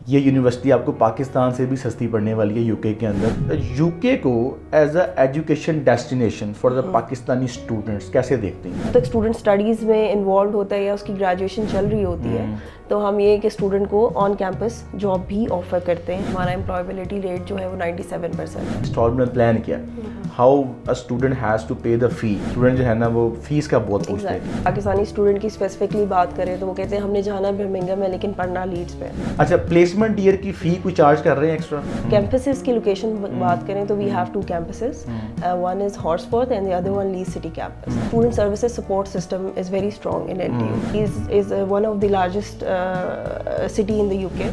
یہ یونیورسٹی آپ کو پاکستان سے بھی سستی پڑنے والی ہے یو کے کے اندر. یو کے کو as a education destination for the Pakistani students کیسے دیکھتے ہیں؟ جب تک اسٹوڈنٹ اسٹڈیز میں انوالوڈ ہوتا ہے یا اس کی گریجویشن چل رہی ہوتی ہے تو ہم یہ کہ اسٹوڈنٹ کو آن کیمپس جاب بھی آفر کرتے ہیں. ہمارا امپلائبلٹی ریٹ جو ہے وہ 97% ہے. انسٹالمنٹ پلان کیا how a student has to pay the fee. Student جو ہے نا وہ فیس کا بہت پوچھتے ہیں. پاکستانی اسٹوڈنٹ کی اسپیسیفکلی بات کریں تو وہ کہتے ہیں ہم نے جانا برمنگھم ہے لیکن پڑھنا لیڈس پہ. اچھا پلیسمنٹ ایئر کی فی کوئی چارج کر رہے ہیں ایکسٹرا؟ کیمپسز کی لوکیشن بات کریں تو we have 2 campuses. One is Horsforth and the other one Leeds City campus. Student services support system is very strong in LTU. Is one of the largest city in the UK.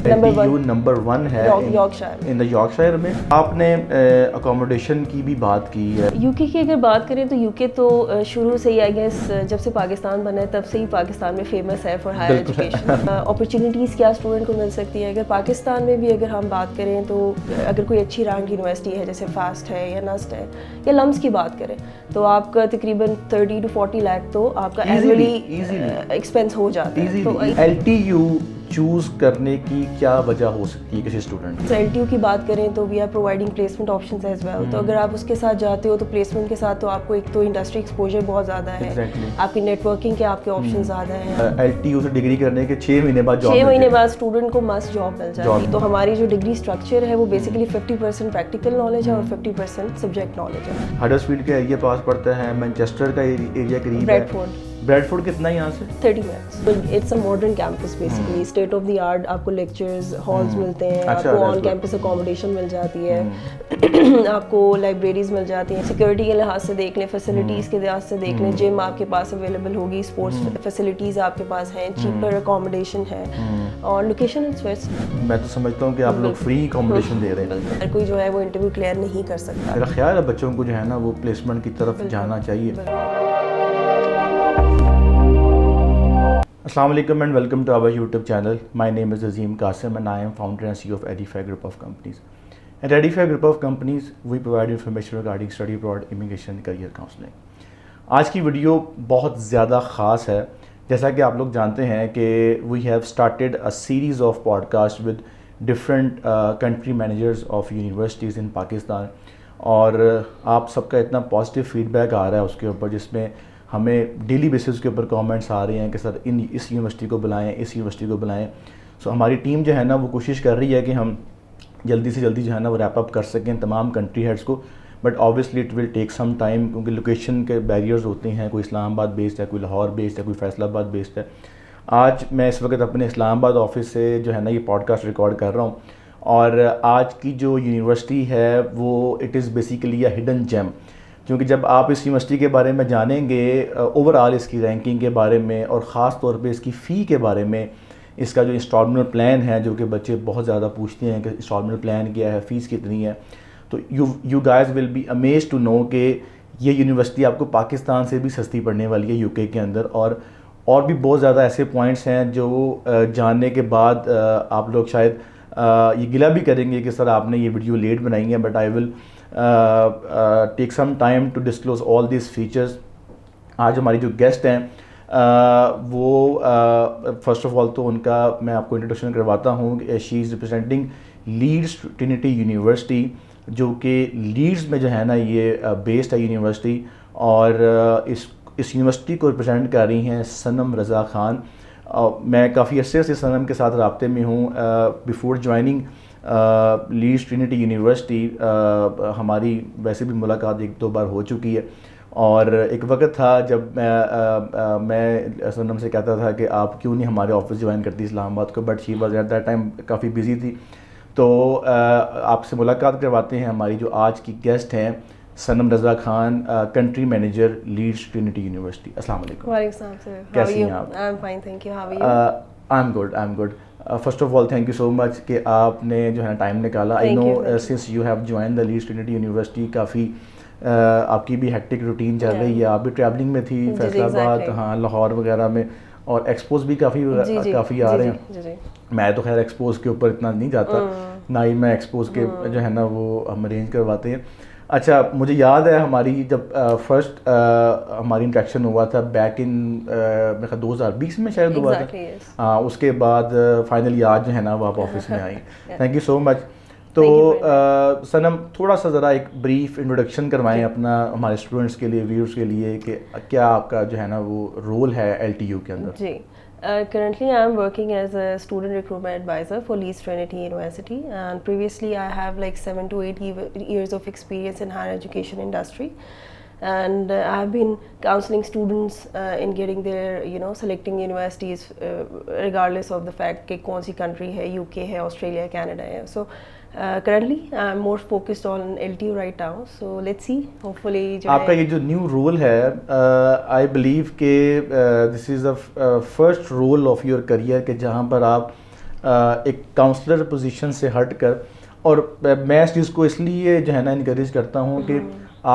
Number 1 ہے Yorkshire. in the Yorkshire میں. آپ نے accommodation کی بھی بات کی ہے. You کے کی اگر بات کریں تو یو کے تو شروع سے ہی آئی گیس جب سے پاکستان بنا ہے تب سے ہی پاکستان میں فیمس ہے فار ہائر ایجوکیشن. اپرچونیٹیز کیا اسٹوڈنٹ کو مل سکتی ہے. اگر پاکستان میں بھی اگر ہم بات کریں تو اگر کوئی اچھی رینک یونیورسٹی ہے جیسے فاسٹ ہے یا نسٹ ہے یا لمس کی بات کریں تو آپ کا تقریباً 30 to 40 لاکھ تو آپ کا اینولی ایکسپینس ہو جاتا ہے. تو ایل ٹی یو چوز کرنے کی کیا وجہ ہو سکتی ہے کسی اسٹوڈنٹ؟ ایل ٹی یو کی بات کریں تو we are providing placement options as well. تو اگر آپ اس کے ساتھ جاتے ہو تو پلیسمنٹ کے ساتھ تو آپ کو ایک تو انڈسٹری ایکسپوجر بہت زیادہ ہے, آپ کی نیٹ ورکنگ کے آپ کے آپشن زیادہ ہیں. ایل ٹی یو سے ڈگری کرنے کے 6 مہینے بعد 6 مہینے بعد اسٹوڈنٹ کو مست جاب مل جاتی ہے. تو ہماری جو ڈگری اسٹرکچر ہے وہ بیسیکلی 50% پریکٹیکل نالج ہے اور 50% سبجیکٹ نالج ہے. ہڈرسفیلڈ کے ایریا پاس پڑتا ہے, مینچسٹر کا ایریا قریب ہے. بریڈفورڈ کتنا ہے یہاں سے؟ 30 minutes. It's a modern campus basically. State of the art آپ کو لیکچرز ہالز ملتے ہیں, آپ کو آن کیمپس اکوموڈیشن مل جاتی ہے, آپ کو لائبریریز مل جاتی ہیں. سیکورٹی کے لحاظ سے دیکھ لیں, فیسلٹیز کے لحاظ سے دیکھ لیں, جم آپ کے پاس اویلیبل ہوگی, اسپورٹس فیسلٹیز آپ کے پاس ہیں, چیپر اکوموڈیشن ہے اور لوکیشن از ویسٹ. میں تو سمجھتا ہوں کہ آپ لوگ فری اکوموڈیشن دے رہے ہیں. ہر کوئی جو ہے وہ انٹرویو کلیئر نہیں کر سکتا. میرا خیال ہے بچوں کو جو ہے نا وہ پلیسمنٹ کی طرف جانا چاہیے. السلام علیکم and welcome to our YouTube channel. My name is Azeem Qasim and I am founder and C of Edify group of companies. At Edify Group of Companies, we provide information regarding study abroad, immigration, career counseling. آج کی video بہت زیادہ خاص ہے. جیسا کہ آپ لوگ جانتے ہیں کہ we have started a series of podcasts with different country managers of universities in Pakistan. اور آپ سب کا اتنا پازیٹیو فیڈ بیک آ رہا ہے اس کے اوپر, جس میں ہمیں ڈیلی بیسس کے اوپر کامنٹس آ رہے ہیں کہ سر اس یونیورسٹی کو بلائیں, اس یونیورسٹی کو بلائیں. سو ہماری ٹیم جو ہے نا وہ کوشش کر رہی ہے کہ ہم جلدی سے جلدی جو ہے نا وہ ریپ اپ کر سکیں تمام کنٹری ہیڈس کو. But obviously it will take some time, کیونکہ لوکیشن کے بیریئرز ہوتے ہیں. کوئی اسلام آباد بیسڈ ہے, کوئی لاہور بیسڈ ہے, کوئی فیصل آباد بیسڈ ہے. آج میں اس وقت اپنے اسلام آباد آفس سے جو ہے نا یہ پوڈ کاسٹ ریکارڈ کر رہا ہوں, اور آج کی جو یونیورسٹی ہے وہ it is basically a hidden gem. کیونکہ جب آپ اس یونیورسٹی کے بارے میں جانیں گے, اوور آل اس کی رینکنگ کے بارے میں, اور خاص طور پہ اس کی فی کے بارے میں, اس کا جو انسٹالمنٹ پلان ہے جو کہ بچے بہت زیادہ پوچھتے ہیں کہ انسٹالمنٹ پلان کیا ہے, فیس کتنی ہے, تو you guys will be amazed to know کہ یہ یونیورسٹی آپ کو پاکستان سے بھی سستی پڑنے والی ہے یو کے کے اندر. اور بھی بہت زیادہ ایسے پوائنٹس ہیں جو جاننے کے بعد آپ لوگ شاید یہ گلہ بھی کریں گے کہ سر آپ نے یہ ویڈیو لیٹ بنائی ہے. But I will take some time to disclose all these features. آج ہماری جو گیسٹ ہیں وہ فرسٹ آف آل تو ان کا میں آپ کو انٹروڈکشن کرواتا ہوں. She is representing Leeds Trinity university, جو کہ لیڈس میں جو ہے نا یہ بیسڈ ہے یونیورسٹی. اور اس یونیورسٹی کو ریپرزینٹ کر رہی ہیں صنم رضا خان. میں کافی عرصے سے صنم کے ساتھ رابطے میں ہوں. Before joining leads Trinity university ہماری ویسے بھی ملاقات 1-2 بار ہو چکی ہے. اور ایک وقت تھا جب میں صنم سے کہتا تھا کہ آپ کیوں نہیں ہمارے آفس جوائن کرتی اسلام آباد کو, but she was at that time کافی بزی تھی. تو آپ سے ملاقات کرواتے ہیں ہماری جو آج کی گیسٹ ہیں Sanam Raza Khan, country manager Leeds Trinity university. السلام علیکم. وعلیکم السلام سر. کیسی ہیں آپ؟ I am fine, thank you. How are you? I am good. First of all thank you so much کہ آپ نے جو ہے نا ٹائم نکالا. I know since you have join the Leeds Trinity university, کافی آپ کی بھی ہیکٹک روٹین چل رہی ہے. آپ بھی ٹریولنگ میں تھی فیصل آباد, ہاں لاہور وغیرہ میں, اور ایکسپوز بھی کافی آ رہے ہیں. میں تو خیر ایکسپوز کے اوپر اتنا نہیں جاتا, نہ ہی میں ایکسپوز کے جو ہے نا وہ ہم ارینج کرواتے ہیں. اچھا مجھے یاد ہے ہماری جب فرسٹ ہماری انٹریکشن ہوا تھا بیک ان میرے خیال 2020 میں شاید ہوا تھا. اس کے بعد فائنلی آج جو ہے نا وہ آپ آفس میں آئی. تھینک یو سو مچ. تو صنم تھوڑا سا ذرا ایک بریف انٹروڈکشن کروائیں اپنا ہمارے اسٹوڈنٹس کے لیے, ویورس کے لیے, کہ کیا آپ کا جو ہے نا وہ رول ہے LTU کے اندر. جی currently I am working as a student recruitment advisor for Leeds Trinity University, and previously I have like 7 to 8 years of experience in higher education industry, and I have been counseling students in getting their selecting universities regardless of the fact کہ کون سی country ہے, UK ہے, Australia, Canada ہے. So currently I am more focused on LTU right now, so let's see, hopefully آپ کا یہ جو new role ہے I believe کہ this is the first role of your career کہ جہاں پر آپ ایک کاؤنسلر پوزیشن سے ہٹ کر, اور میں اس چیز کو اس لیے جو ہے نا انکریج کرتا ہوں کہ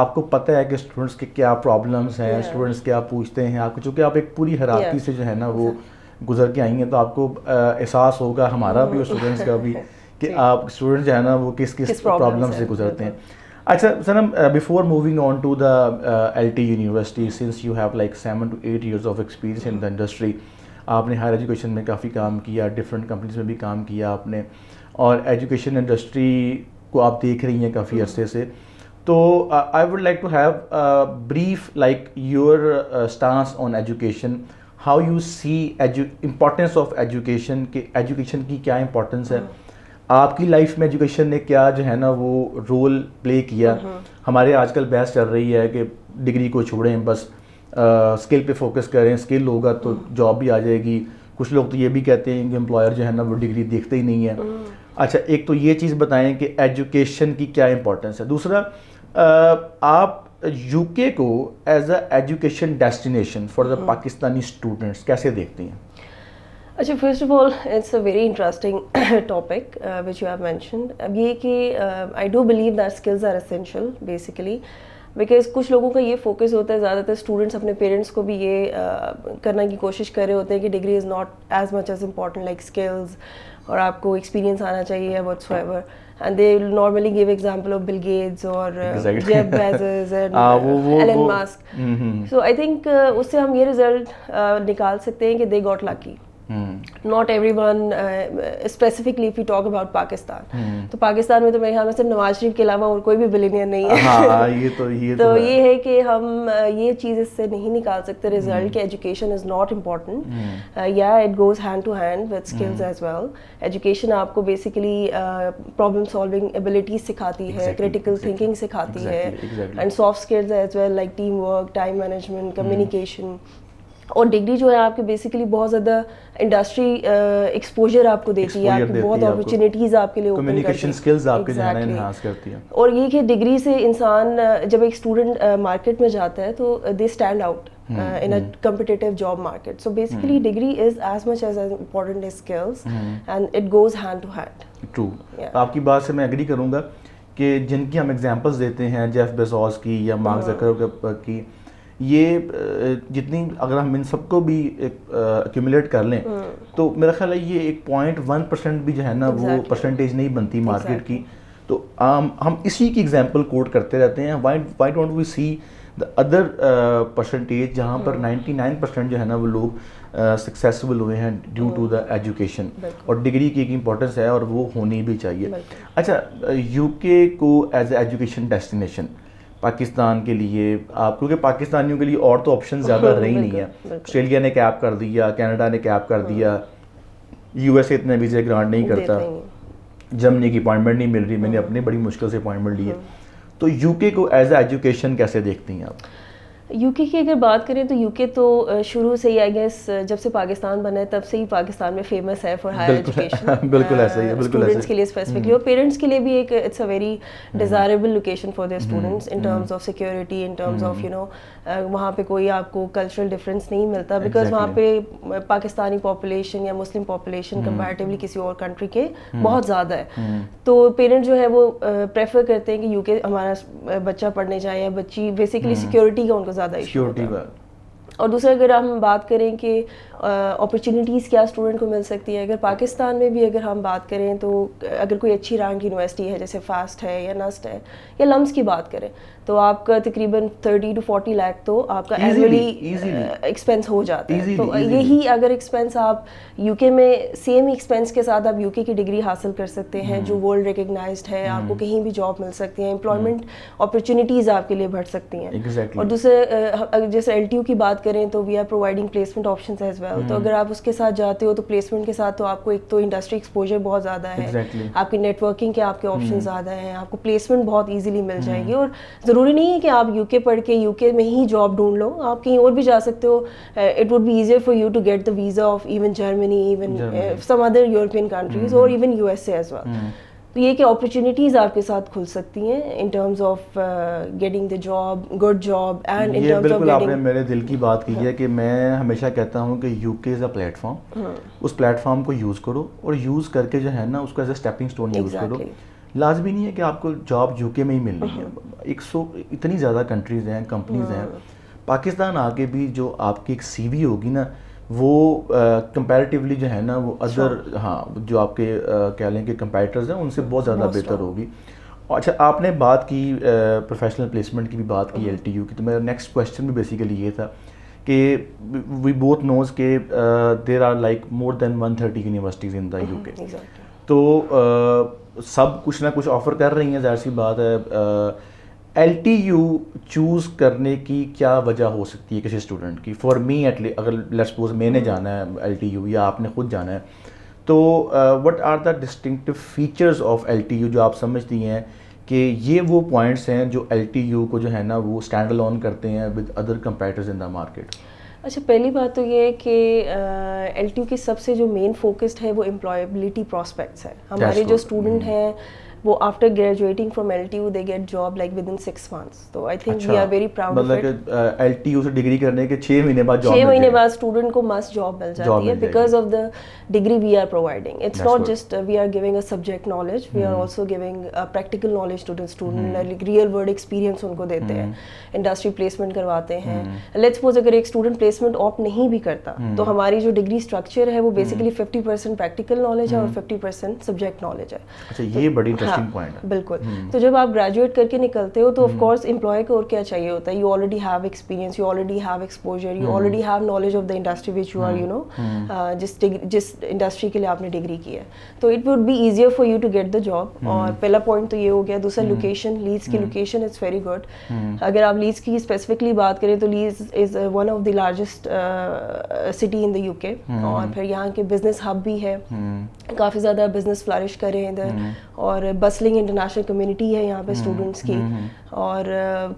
آپ کو پتہ ہے کہ اسٹوڈنٹس کے کیا پرابلمس ہیں, اسٹوڈنٹس کیا پوچھتے ہیں آپ کو, چونکہ آپ ایک پوری حیراتی سے جو ہے نا وہ گزر کے آئی ہیں, تو آپ کو احساس ہوگا ہمارا بھی اور اسٹوڈنٹس کا بھی کہ آپ اسٹوڈنٹ جو ہے نا وہ کس کس پرابلم سے گزرتے ہیں. اچھا Sanam, before moving on to the LTU university, since you have like 7 to 8 years of experience in the industry, آپ نے ہائر ایجوکیشن میں کافی کام کیا, ڈفرینٹ کمپنیز میں بھی کام کیا آپ نے, اور ایجوکیشن انڈسٹری کو آپ دیکھ رہی ہیں کافی عرصے سے. تو I would like to have brief like your stance on education, how you see importance of education, کہ ایجوکیشن کی کیا امپورٹنس ہے آپ کی لائف میں, ایجوکیشن نے کیا جو ہے نا وہ رول پلے کیا. ہمارے آج کل بحث چل رہی ہے کہ ڈگری کو چھوڑیں, بس اسکل پہ فوکس کریں, اسکل ہوگا تو جاب بھی آ جائے گی. کچھ لوگ تو یہ بھی کہتے ہیں کہ امپلائر جو ہے نا وہ ڈگری دیکھتے ہی نہیں ہے. اچھا ایک تو یہ چیز بتائیں کہ ایجوکیشن کی کیا امپورٹنس ہے. دوسرا آپ UK کو as a education destination for the Pakistani students کیسے دیکھتی ہیں؟ اچھا first of all it's a very interesting topic which you have mentioned. اب یہ کہ I do believe that skills are essential basically, because کچھ لوگوں کا یہ فوکس ہوتا ہے, زیادہ تر اسٹوڈنٹس اپنے پیرنٹس کو بھی یہ کرنے کی کوشش کر رہے ہوتے ہیں کہ degree is not as much as important like skills, اور آپ کو ایکسپیرینس آنا چاہیے what's ever. And they normally give example of Bill Gates or Jeff Bezos and Elon Musk. So I think اس سے ہم یہ result نکال سکتے ہیں کہ they got lucky. Not everyone, specifically if we talk about Pakistan. تو پاکستان میں تو میرے خیال میں صرف نواز شریف کے علاوہ اور کوئی بھی بلینئر نہیں ہے. تو یہ ہے کہ ہم یہ چیز اس سے نہیں نکال سکتے ریزلٹ کہ ایجوکیشن از ناٹ امپورٹنٹ. یا it goes hand to hand with skills as well. Education آپ کو بیسیکلی پرابلم سالونگ ایبلٹیز سکھاتی ہے, کریٹیکل تھنکنگ سکھاتی ہے, and soft skills as well like team work, time management, communication. اور degree جو ہے آپ کی بیسیکلی بہت زیادہ انڈسٹری ایکسپوجر آپ کو دیتی ہے, آپ کی بہت اپرچونیٹیز آپ کے لیے اوپن کرتی ہے. اور یہ کہ ڈگری سے انسان جب ایک اسٹوڈنٹ مارکیٹ میں جاتا ہے تو they stand out in a competitive job market. So basically degree is as much as important as skills and it goes hand to hand. True. آپ کی بات سے میں ایگری کروں گا کہ جن کی ہم ایگزامپلس دیتے ہیں جیف بیزوس کی یا مارک زکربرگ کی, یہ جتنی اگر ہم ان سب کو بھی ایکومولیٹ کر لیں تو میرا خیال ہے یہ 0.1% بھی جو ہے نا وہ پرسنٹیج نہیں بنتی مارکیٹ کی. تو ہم اسی کی ایگزامپل کوٹ کرتے رہتے ہیں. Why don't we see the other percentage جہاں پر 99% جو ہے نا وہ لوگ سکسیسفل ہوئے ہیں ڈیو ٹو دا ایجوکیشن, اور ڈگری کی ایک امپورٹنس ہے اور وہ ہونی بھی چاہیے. اچھا UK کو as a education destination Pakistan کے لیے آپ, کیونکہ پاکستانیوں کے لیے اور تو آپشن زیادہ رہی نہیں ہے. آسٹریلیا نے کیپ کر دیا, کینیڈا نے کیپ کر دیا, USA اتنے ویزے گرانٹ نہیں کرتا, جرمنی کی اپوائنٹمنٹ نہیں مل رہی, میں نے اپنی بڑی مشکل سے اپوائنٹمنٹ لی ہے. تو UK کو ایز اے ایجوکیشن کیسے دیکھتی ہیں آپ؟ UK کی اگر بات کریں تو UK تو شروع سے ہی آئی گیس جب سے پاکستان بنا ہے تب سے ہی پاکستان میں فیمس ہے فار ہائر ایجوکیشن. بالکل ایسا ہی ہے, بالکل اسٹوڈنٹس کے لیے اسپیسیفکلی, اور پیرنٹس کے لیے بھی ایک it's a very desirable location for their students in terms of security, in terms of وہاں پہ کوئی آپ کو کلچرل ڈفرینس نہیں ملتا, بیکاز وہاں پہ پاکستانی پاپولیشن یا مسلم پاپولیشن کمپیریٹیولی کسی اور کنٹری کے بہت زیادہ ہے. تو پیرنٹس جو ہے وہ پریفر کرتے ہیں کہ UK ہمارا بچہ پڑھنے جائے یا بچی, بیسیکلی سیکورٹی کا ان کو زیادہ ایشو ہوتا ہے. اور دوسرا اگر ہم بات کریں کہ اپرچونیٹیز کیا اسٹوڈنٹ کو مل سکتی ہے، اگر پاکستان میں بھی اگر ہم بات کریں تو اگر کوئی اچھی رینک یونیورسٹی ہے جیسے فاسٹ ہے یا نسٹ ہے یا لمس کی بات کریں تو آپ کا تقریباً 30 to 40 لاکھ تو آپ کا اینولی ایکسپینس ہو جاتا ہے. تو یہی اگر ایکسپینس آپ یو کے میں سیم ایکسپینس کے ساتھ آپ یو کے کی ڈگری حاصل کر سکتے ہیں جو ورلڈ ریکگنائزڈ ہے، آپ کو کہیں بھی جاب مل سکتی ہیں، امپلائمنٹ اپرچونیٹیز آپ کے لیے بڑھ سکتی ہیں. اور دوسرے جیسے ایل ٹی یو کی بات کریں تو we are providing placement options as well. تو اگر آپ اس کے ساتھ جاتے ہو تو پلیسمنٹ کے ساتھ تو آپ کو ایک تو انڈسٹری ایکسپوجر بہت زیادہ ہے، آپ کی نیٹ ورکنگ کے آپ کے آپشن زیادہ ہیں، آپ کو پلیسمنٹ بہت ایزیلی مل جائے گی. اور ضروری نہیں ہے کہ آپ یو کے پڑھ کے یو کے میں ہی جاب ڈھونڈ لو، آپ کہیں اور بھی جا سکتے ہو. It would be easier for you to get the visa of even Germany, even some other European countries اور even U S A as well. تو یہ کہ اپرچونیٹیز آپ کے ساتھ کھل سکتی ہیں ان terms of getting the job, good job and in terms of بالکل آپ نے میرے دل کی بات کی ہے کہ میں ہمیشہ کہتا ہوں کہ U K is a platform فارم، اس پلیٹ فارم کو یوز کرو اور یوز کر کے جو ہے نا اس کو ایز اے اسٹیپنگ اسٹون یوز کرو. لازمی نہیں ہے کہ آپ کو جاب یو کے میں ہی ملنی ہے، 100 اتنی زیادہ کنٹریز ہیں، کمپنیز ہیں. پاکستان آ کے بھی جو آپ کی ایک سی وی ہوگی نا وہ کمپیریٹیولی جو ہے نا وہ ادر جو آپ کے کہہ لیں کہ کمپیٹیٹرز ہیں ان سے بہت زیادہ بہتر ہوگی. اچھا آپ نے بات کی پروفیشنل پلیسمنٹ کی بھی بات کی ایل ٹی یو کی، تو میرا نیکسٹ کویشچن بھی بیسیکلی یہ تھا کہ وی بوتھ نوز کہ there are like more than 130 universities in the U K. تو سب کچھ نہ کچھ آفر کر رہی ہیں، ظاہر سی بات ہے. ایل ٹی یو چوز کرنے کی کیا وجہ ہو سکتی ہے کسی اسٹوڈنٹ کی؟ فار می ایٹ لیسٹ، اگر لیٹس سپوز میں نے جانا ہے ایل ٹی یو یا آپ نے خود جانا ہے تو what are the distinctive features of L T U جو آپ سمجھتی ہیں کہ یہ وہ پوائنٹس ہیں جو ایل ٹی یو کو جو ہے نا وہ اسٹینڈ الون کرتے ہیں with other competitors in the market? اچھا، پہلی بات تو یہ ہے کہ ایل ٹی یو کی سب سے جو مین فوکسڈ ہے وہ امپلائبلٹی پراسپیکٹس ہے. ہمارے جو اسٹوڈنٹ ہیں وہ after graduating from L T U they get job like with in 6 months. تو I think we are very proud of it. مطلب کہ ایل ٹی یو سے ڈگری کرنے کے 6 مہینے بعد جاب 6 مہینے بعد اسٹوڈنٹ کو مست جاب مل جاتی ہے because of the degree we are providing. It's not just we are giving a subject knowledge, we are also giving practical knowledge to the student, real world experience ان کو دیتے ہیں، انڈسٹری پلیسمنٹ کرواتے ہیں. Let's suppose اگر ایک student placement opt نہیں بھی کرتا تو ہماری جو ڈگری اسٹرکچر ہے وہ بیسیکلی 50% پریکٹیکل نالج ہے اور 50% سبجیکٹ نالج ہے. اچھا، یہ بڑی انٹرسٹنگ پوائنٹ ہے. بالکل. تو جب آپ گریجویٹ کر کے نکلتے ہو تو آف کورس امپلائی کو اور کیا چاہیے ہوتا ہے، you already have experience, you already have exposure, you already have knowledge of the industry which you are you know جس انڈسٹری کے لیے آپ نے ڈگری کی ہے. تو it would be easier for you to get the job. اور پہلا پوائنٹ تو یہ ہو گیا. دوسرا لوکیشن، لیڈس کی لوکیشن از ویری گڈ. اگر آپ لیڈس کی اسپیسیفکلی بات کریں تو Leeds is one of the largest city in the U K, اور پھر یہاں کے بزنس ہب بھی ہے، کافی زیادہ بزنس فلرش کر رہے ہیں ادھر، اور بسلنگ انٹرنیشنل کمیونٹی ہے یہاں پہ اسٹوڈنٹس کی. اور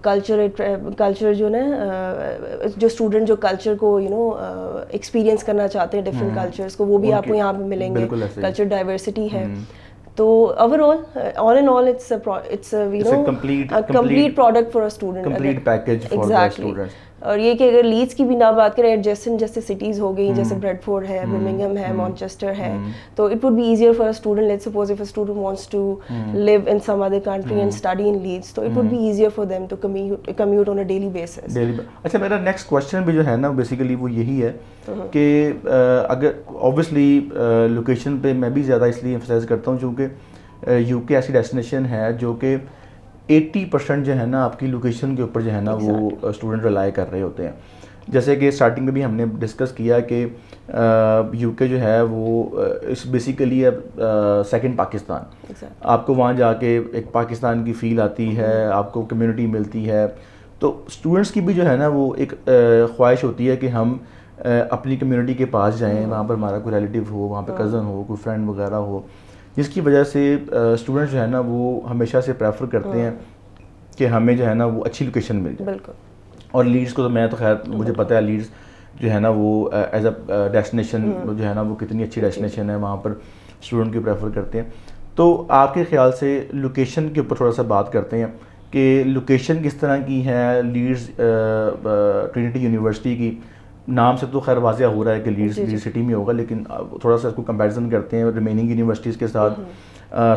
کلچر جو نا جو اسٹوڈنٹ جو کلچر کو یو نو ایکسپیرینس کرنا چاہتے ہیں ڈفرینٹ کلچرس کو، وہ بھی آپ کو یہاں پہ ملیں گے. کلچر ڈائیورسٹی ہے. تو overall in all it's you know complete product for a student, complete package for the students. اور یہ کہ اگر لیڈس کی بھی نہ بات کریں، ایڈجسٹنٹ جیسے سٹیز ہو گئی، جیسے بریڈ فورڈ ہے، برمنگھم ہے، مانچسٹر ہے، تو it would be easier for a student. Let's suppose if a student wants to live in some other country and study in Leeds, تو it would be easier for them to commute on a daily basis. اچھا، میرا next question بھی جو ہے نا basically وہ یہی ہے کہ اگر اوبویسلی لوکیشن پہ میں بھی زیادہ اس لیے ایمفسائز کرتا ہوں چونکہ یو کے ایسی ڈیسٹینیشن ہے جو کہ 80% جو ہے نا آپ کی لوکیشن کے اوپر جو ہے نا وہ اسٹوڈنٹ ریلائی کر رہے ہوتے ہیں. جیسے کہ اسٹارٹنگ میں بھی ہم نے ڈسکس کیا کہ یو کے جو ہے وہ بیسیکلی سیکنڈ پاکستان. آپ کو وہاں جا کے ایک پاکستان کی فیل آتی ہے، آپ کو کمیونٹی ملتی ہے. تو اسٹوڈنٹس کی بھی جو ہے نا وہ ایک خواہش ہوتی ہے کہ ہم اپنی کمیونٹی کے پاس جائیں، وہاں پر ہمارا کوئی ریلیٹیو ہو، وہاں پہ کزن ہو، کوئی فرینڈ وغیرہ ہو، جس کی وجہ سے اسٹوڈنٹس جو ہے نا وہ ہمیشہ سے پریفر کرتے ہیں کہ ہمیں جو ہے نا وہ اچھی لوکیشن مل جائے. بالکل. اور لیڈس کو تو میں تو خیر مجھے پتہ ہے لیڈس جو ہے نا وہ ایز اے ڈیسٹینیشن جو ہے نا وہ کتنی اچھی ڈیسٹینیشن ہے، وہاں پر اسٹوڈنٹ کی پریفر کرتے ہیں. تو آپ کے خیال سے لوکیشن کے اوپر تھوڑا سا بات کرتے ہیں کہ لوکیشن کس طرح کی ہے لیڈس ٹرینٹی یونیورسٹی کی؟ نام سے تو خیر واضح ہو رہا ہے کہ لیڈس سٹی میں ہوگا، لیکن تھوڑا سا اس کو کمپیریزن کرتے ہیں ریمیننگ یونیورسٹیز کے ساتھ،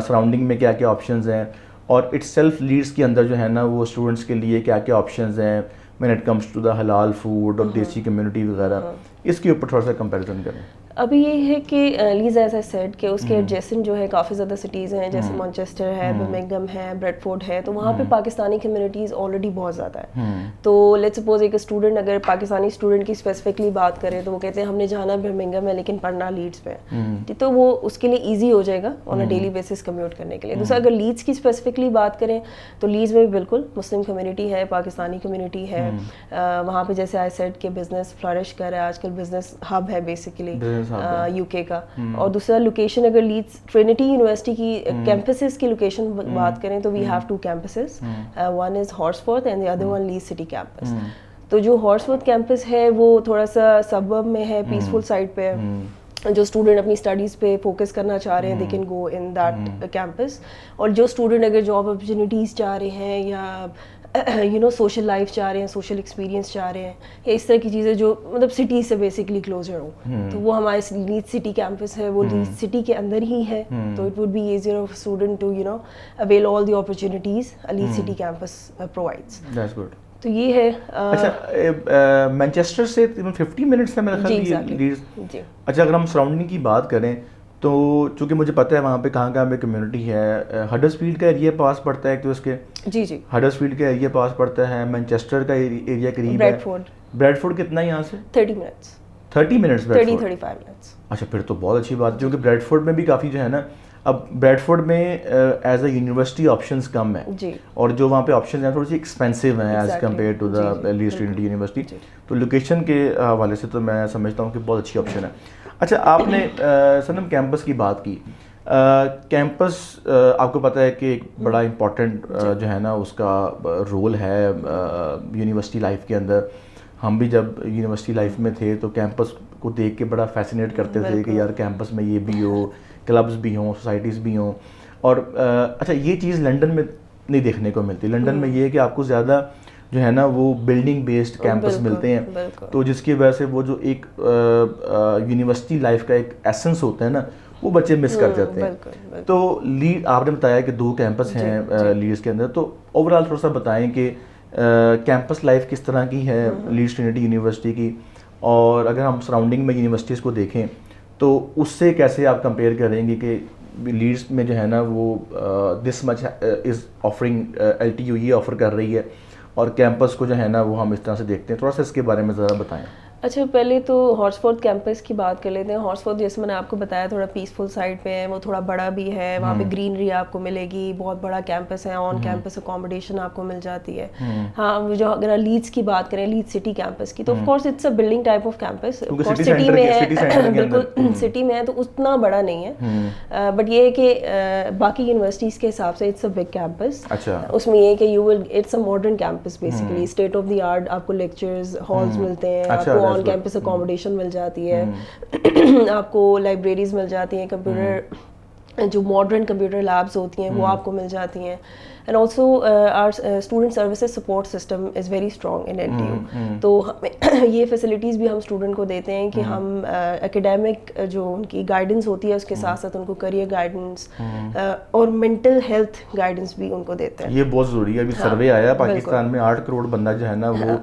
سراؤنڈنگ میں کیا کیا آپشنز ہیں، اور اٹس سیلف لیڈس کے اندر جو ہے نا وہ اسٹوڈنٹس کے لیے کیا کیا آپشنز ہیں، when it comes to the halal food اور دیسی کمیونٹی وغیرہ, اس کے اوپر تھوڑا سا کمپیریزن کریں. ابھی یہ ہے کہ لیز ایز اے سیڈ کہ اس کے ایڈجسٹنٹ جو ہے کافی زیادہ سٹیز ہیں, جیسے مانچسٹر ہے, برمنگھم ہے, بریڈ فورڈ ہے, تو وہاں پہ پاکستانی کمیونٹیز آلریڈی بہت زیادہ ہے. تو لیٹ سپوز ایک اسٹوڈنٹ اگر پاکستانی اسٹوڈنٹ کی اسپیسیفکلی بات کرے تو وہ کہتے ہیں ہم نے جانا برمنگھم ہے لیکن پڑھنا لیڈس پہ ہے, تو وہ اس کے لیے ایزی ہو جائے گا آن اے ڈیلی بیسس کمیوٹ کرنے کے لیے. دوسرا اگر لیڈس کی اسپیسیفکلی بات کریں تو لیڈس میں بالکل مسلم کمیونٹی ہے, پاکستانی کمیونٹی ہے, وہاں پہ جیسے آئی سیڈ کہ بزنس فلرش کر رہا ہے آج کل, بزنس ہب ہے بیسیکلی یو کے کا. اور دوسرا لوکیشن اگر لیڈس ٹرینٹی یونیورسٹی کی کیمپسز کی لوکیشن بات کریں تو we have 2 campuses, one is Horsforth and the other one Leeds city campus. تو جو ہارسفورتھ کیمپس ہے وہ تھوڑا سا سبرب میں ہے, پیسفل سائڈ پہ ہے, جو اسٹوڈنٹ اپنی اسٹڈیز پہ فوکس کرنا چاہ رہے ہیں they can go in that campus. اور جو اسٹوڈنٹ اگر جاب اپرچونیٹیز چاہ رہے ہیں یا یو نو سوشل لائف چاہ رہے ہیں, سوشل ایکسپیرینس چاہ رہے ہیں, یا اس طرح کی چیزیں جو مطلب سٹی سے بیسکلی کلوزر ہوں, تو وہ ہمارے لیڈ سٹی کیمپس ہے, وہ لیڈ سٹی کے اندر ہی ہے. تو it would be easier of student to you know avail all the opportunities Leeds city campus provides. That's good. تو یہ ہے. اچھا مینچسٹر سے 50 منٹس ہے میرا خیال لیڈز. اچھا اگر ہم سراؤنڈنگ کی بات کریں تو چونکہ مجھے پتہ ہے وہاں پہ کہاں کہاں پہ کمیونٹی ہے, ہڈرسفیلڈ کا ایریا پاس پڑتا ہے تو اس کے جی جی ہڈرسفیلڈ کا ایریا پاس پڑتا ہے, مینچسٹر کا ایریا قریب ہے, بریڈ فورڈ کتنا ہے یہاں سے 30 منٹس 35 منٹس. اچھا پھر تو بہت اچھی بات, کیونکہ بریڈ فورڈ میں بھی کافی جو ہے نا, اب بریڈ فورڈ میں ایز اے یونیورسٹی آپشنز کم ہیں جی, اور جو وہاں پہ آپشنز ہیں تھوڑی سی ایکسپینسو ہیں as compare to the Leeds Trinity University. تو لوکیشن کے حوالے سے تو میں سمجھتا ہوں کہ بہت اچھی آپشن ہے. اچھا آپ نے سنم کیمپس کی بات کی, کیمپس آپ کو پتہ ہے کہ ایک بڑا امپورٹنٹ جو ہے نا اس کا رول ہے یونیورسٹی لائف کے اندر. ہم بھی جب یونیورسٹی لائف میں تھے تو کیمپس کو دیکھ کے بڑا فیسینیٹ کرتے تھے کہ یار کیمپس میں یہ بھی ہو, کلبز بھی ہوں, سوسائٹیز بھی ہوں. اور اچھا یہ چیز لنڈن میں نہیں دیکھنے کو ملتی. لنڈن میں یہ ہے کہ آپ کو زیادہ جو ہے نا وہ بلڈنگ بیسڈ کیمپس ملتے ہیں, تو جس کی وجہ سے وہ جو ایک یونیورسٹی لائف کا ایک ایسنس ہوتا ہے نا وہ بچے مس کر جاتے ہیں. تو لیڈ آپ نے بتایا کہ 2 کیمپس ہیں لیڈس کے اندر, تو اوور آل تھوڑا سا بتائیں کہ کیمپس لائف کس طرح کی ہے لیڈس ٹرینٹی یونیورسٹی کی, اور اگر ہم سراؤنڈنگ میں یونیورسٹیز کو دیکھیں تو اس سے کیسے آپ کمپیئر کریں گے کہ لیڈس میں جو ہے نا وہ this much is offering, L T U یہ آفر کر رہی ہے, اور کیمپس کو جو ہے نا وہ ہم اس طرح سے دیکھتے ہیں. تھوڑا سا اس کے بارے میں ذرا بتائیں. اچھا پہلے تو ہارسفورتھ کیمپس کی بات کر لیتے ہیں. ہارسفورتھ جیسے میں نے آپ کو بتایا تھوڑا پیسفل سائڈ پہ ہے, وہ تھوڑا بڑا بھی ہے, وہاں پہ گرینری آپ کو ملے گی, بہت بڑا کیمپس ہے, آن کیمپس اکوموڈیشن آپ کو مل جاتی ہے. ہاں جو اگر لیڈس کی بات کریں, لیڈ سٹی کیمپس کی, تو of course it's a building type of campus, city میں ہے, بالکل سٹی میں ہے تو اتنا بڑا نہیں ہے, بٹ یہ ہے کہ باقی یونیورسٹیز کے حساب سے اٹس اے بگ کیمپس. اس میں یہ ہے کہ you will it's a modern campus basically, state of the art آپ کو لیکچرز ہالز ملتے ہیں, آپ کو آن کیمپس اکوموڈیشن مل جاتی ہے, آپ کو لائبریریز مل جاتی ہیں, کمپیوٹر جو ماڈرن کمپیوٹر لیبس ہوتی ہیں وہ آپ کو مل جاتی ہیں. And also our student services support system is very strong in N T U. تو ہمیں یہ فیسلٹیز بھی ہم اسٹوڈنٹ کو دیتے ہیں کہ ہم اکیڈیمک جو ان کی گائیڈنس ہوتی ہے اس کے ساتھ ساتھ ان کو کریئر گائیڈنس اور مینٹل ہیلتھ گائیڈنس بھی ان کو دیتے ہیں. یہ بہت ضروری ہے. ابھی سروے آیا پاکستان میں 8 کروڑ بندہ جو ہے نا وہ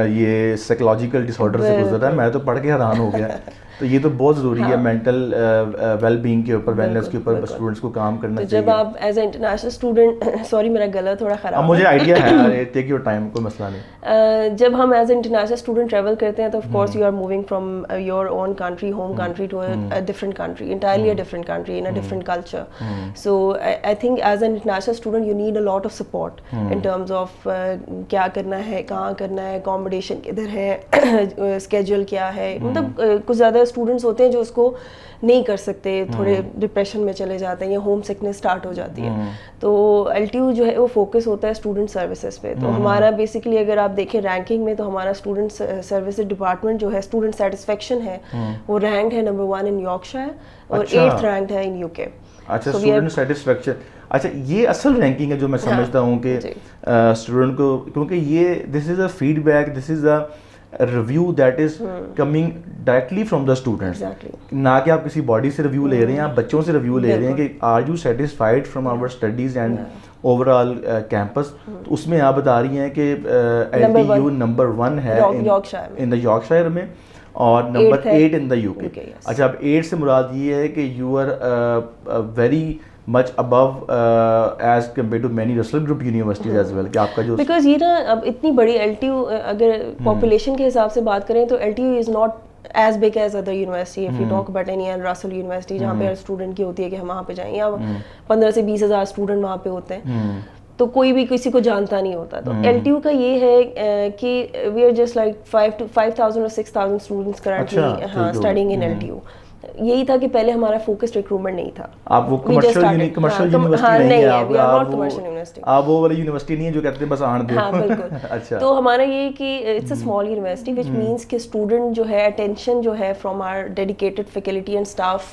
یہ سائیکولوجیکل ڈس آرڈر سے گزر رہا ہے. میں تو پڑھ کے حیران ہو گیا. تو یہ تو بہت ضروری ہے مینٹل ویل بینگ کے اوپر, ویلنس کے اوپر اسٹوڈنٹس کو کام کرنا چاہیے. جب آپ as a international student, sorry میرا گلا تھوڑا خراب, مجھے آئیڈیا ہے, ٹیک یور ٹائم, کوئی مسئلہ نہیں. جب ہم as a international student travel کرتے ہیں تو of course you are moving from your own country, home country, to a different country, entirely a different country in a different culture. So I think as an international student you need a lot of support in terms of کیا کرنا ہے, کہاں کرنا ہے, accommodation کدھر ہے, schedule کیا ہے. مطلب کچھ زیادہ اسٹوڈنٹس ہوتے ہیں جو اس کو نہیں کر سکتے, تھوڑے ڈپریشن میں چلے جاتے ہیں یا ہوم سکنس اسٹارٹ ہو جاتی ہے. تو ایل ٹی یو جو ہے وہ فوکس ہوتا ہے اسٹوڈنٹ سروسز پہ. تو ہمارا بیسکلی اگر آپ دیکھیں رینکنگ میں تو ہمارا اسٹوڈنٹ سروسز ڈپارٹمنٹ جو ہے اسٹوڈنٹ سیٹسفیکشن ہے وہ رینکڈ ہے نمبر 1 ان یارکشائر اور 8th رینکڈ ہے ان یو کے. اچھا اسٹوڈنٹ سیٹسفیکشن, اچھا یہ اصل رینکنگ ہے جو میں سمجھتا ہوں کہ اسٹوڈنٹ کو, کیونکہ یہ this is a feedback, this is a review that is coming directly from the students, نہ کہ آپ کسی باڈی سے ریویو لے رہے ہیں, آپ بچوں سے ریویو لے رہے ہیں کہ are you satisfied from our studies and overall campus. تو اس میں آپ بتا رہی ہیں کہ ایل ٹی یو نمبر 1 ہے ان دا یارکشائر میں اور نمبر 8 ان دا یو کے. اچھا, اب 8 سے مراد یہ ہے کہ you are very much above as compared to many Russell Group universities as well, کہ آپ کا جو because یہ نا اب اتنی بڑی LTU اگر population کے حساب سے بات کریں تو LTU is not as big as other university. if you talk about any Russell University جہاں پہ ہر اسٹوڈنٹ کی ہوتی ہے کہ ہم وہاں پہ جائیں, یا 15 سے 20 ہزار اسٹوڈنٹ وہاں پہ ہوتے ہیں, تو کوئی بھی کسی کو جانتا نہیں ہوتا. تو LTU کا یہ ہے کہ we are just like 5,000 or 6,000 students currently studying in LTU. یہی تھا کہ پہلے ہمارا فوکس ریکروٹمنٹ نہیں تھا. آپ وہ کمرشل یونیورسٹی نہیں ہے, آپ وہ والی یونیورسٹی نہیں ہے جو کہتے ہیں بس آن دے. ہاں بالکل. اچھا, تو ہمارا یہ کہ it's a small university which means کہ اسٹوڈنٹ جو ہے اٹینشن جو ہے from our dedicated faculty and staff,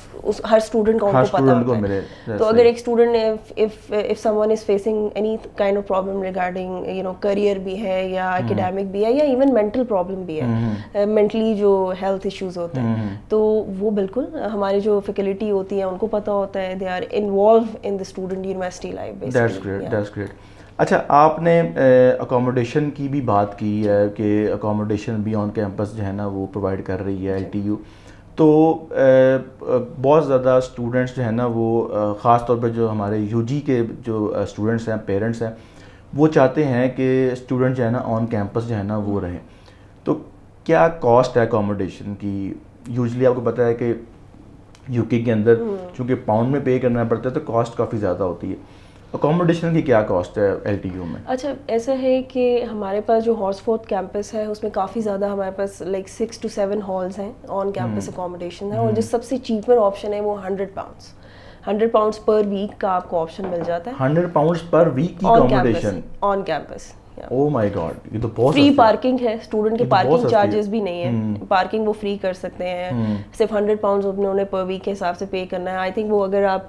ہر اسٹوڈنٹ کو ان کو پتہ ہوتا ہے. تو اگر ایک student if someone is facing any kind of problem regarding career بھی ہے یا academic بھی ہے یا even mental problem بھی ہے, mentally جو health issues ہوتے ہیں, تو وہ بالکل ہماری جو فیکلٹی ہوتی ہے ان کو پتہ ہوتا ہے, they are involved in the student university life basically. That's great, that's great. اچھا, آپ نے اکوموڈیشن کی بھی بات کی ہے کہ اکوموڈیشن بھی آن کیمپس جو ہے نا وہ پرووائڈ کر رہی ہے LTU. تو بہت زیادہ اسٹوڈنٹس جو ہے نا وہ خاص طور پہ جو ہمارے UG کے جو اسٹوڈنٹس ہیں, پیرنٹس ہیں, وہ چاہتے ہیں کہ اسٹوڈنٹ جو ہے نا آن کیمپس جو ہے نا وہ رہیں. تو کیا کاسٹ ہے اکوموڈیشن کی؟ یوزلی آپ کو پتہ ہے کہ UK کے اندر چونکہ پاؤنڈ میں پے کرنا پڑتا ہے تو کاسٹ کافی زیادہ ہوتی ہے. اکوموڈیشن کی کیا کاسٹ ہے LTU میں؟ اچھا, ایسا ہے کہ ہمارے پاس جو ہارس فورتھ کیمپس ہے اس میں کافی زیادہ ہمارے پاس لائک 6 to 7 ہالز ہیں آن کیمپس اکوموڈیشن ہے, اور جو سب سے چیپر آپشن ہے وہ £100 پر ویک کا آپ کو آپشن مل جاتا ہے. £100 پر ویک کی accommodation on campus. Oh my God, یہ تو بہت فری پارکنگ ہے, اسٹوڈنٹ کے پارکنگ چارجز بھی نہیں ہیں, پارکنگ وہ فری کر سکتے ہیں, صرف £100 انہوں نے پر ویک کے حساب سے پے کرنا ہے. آئی تھنک وہ اگر آپ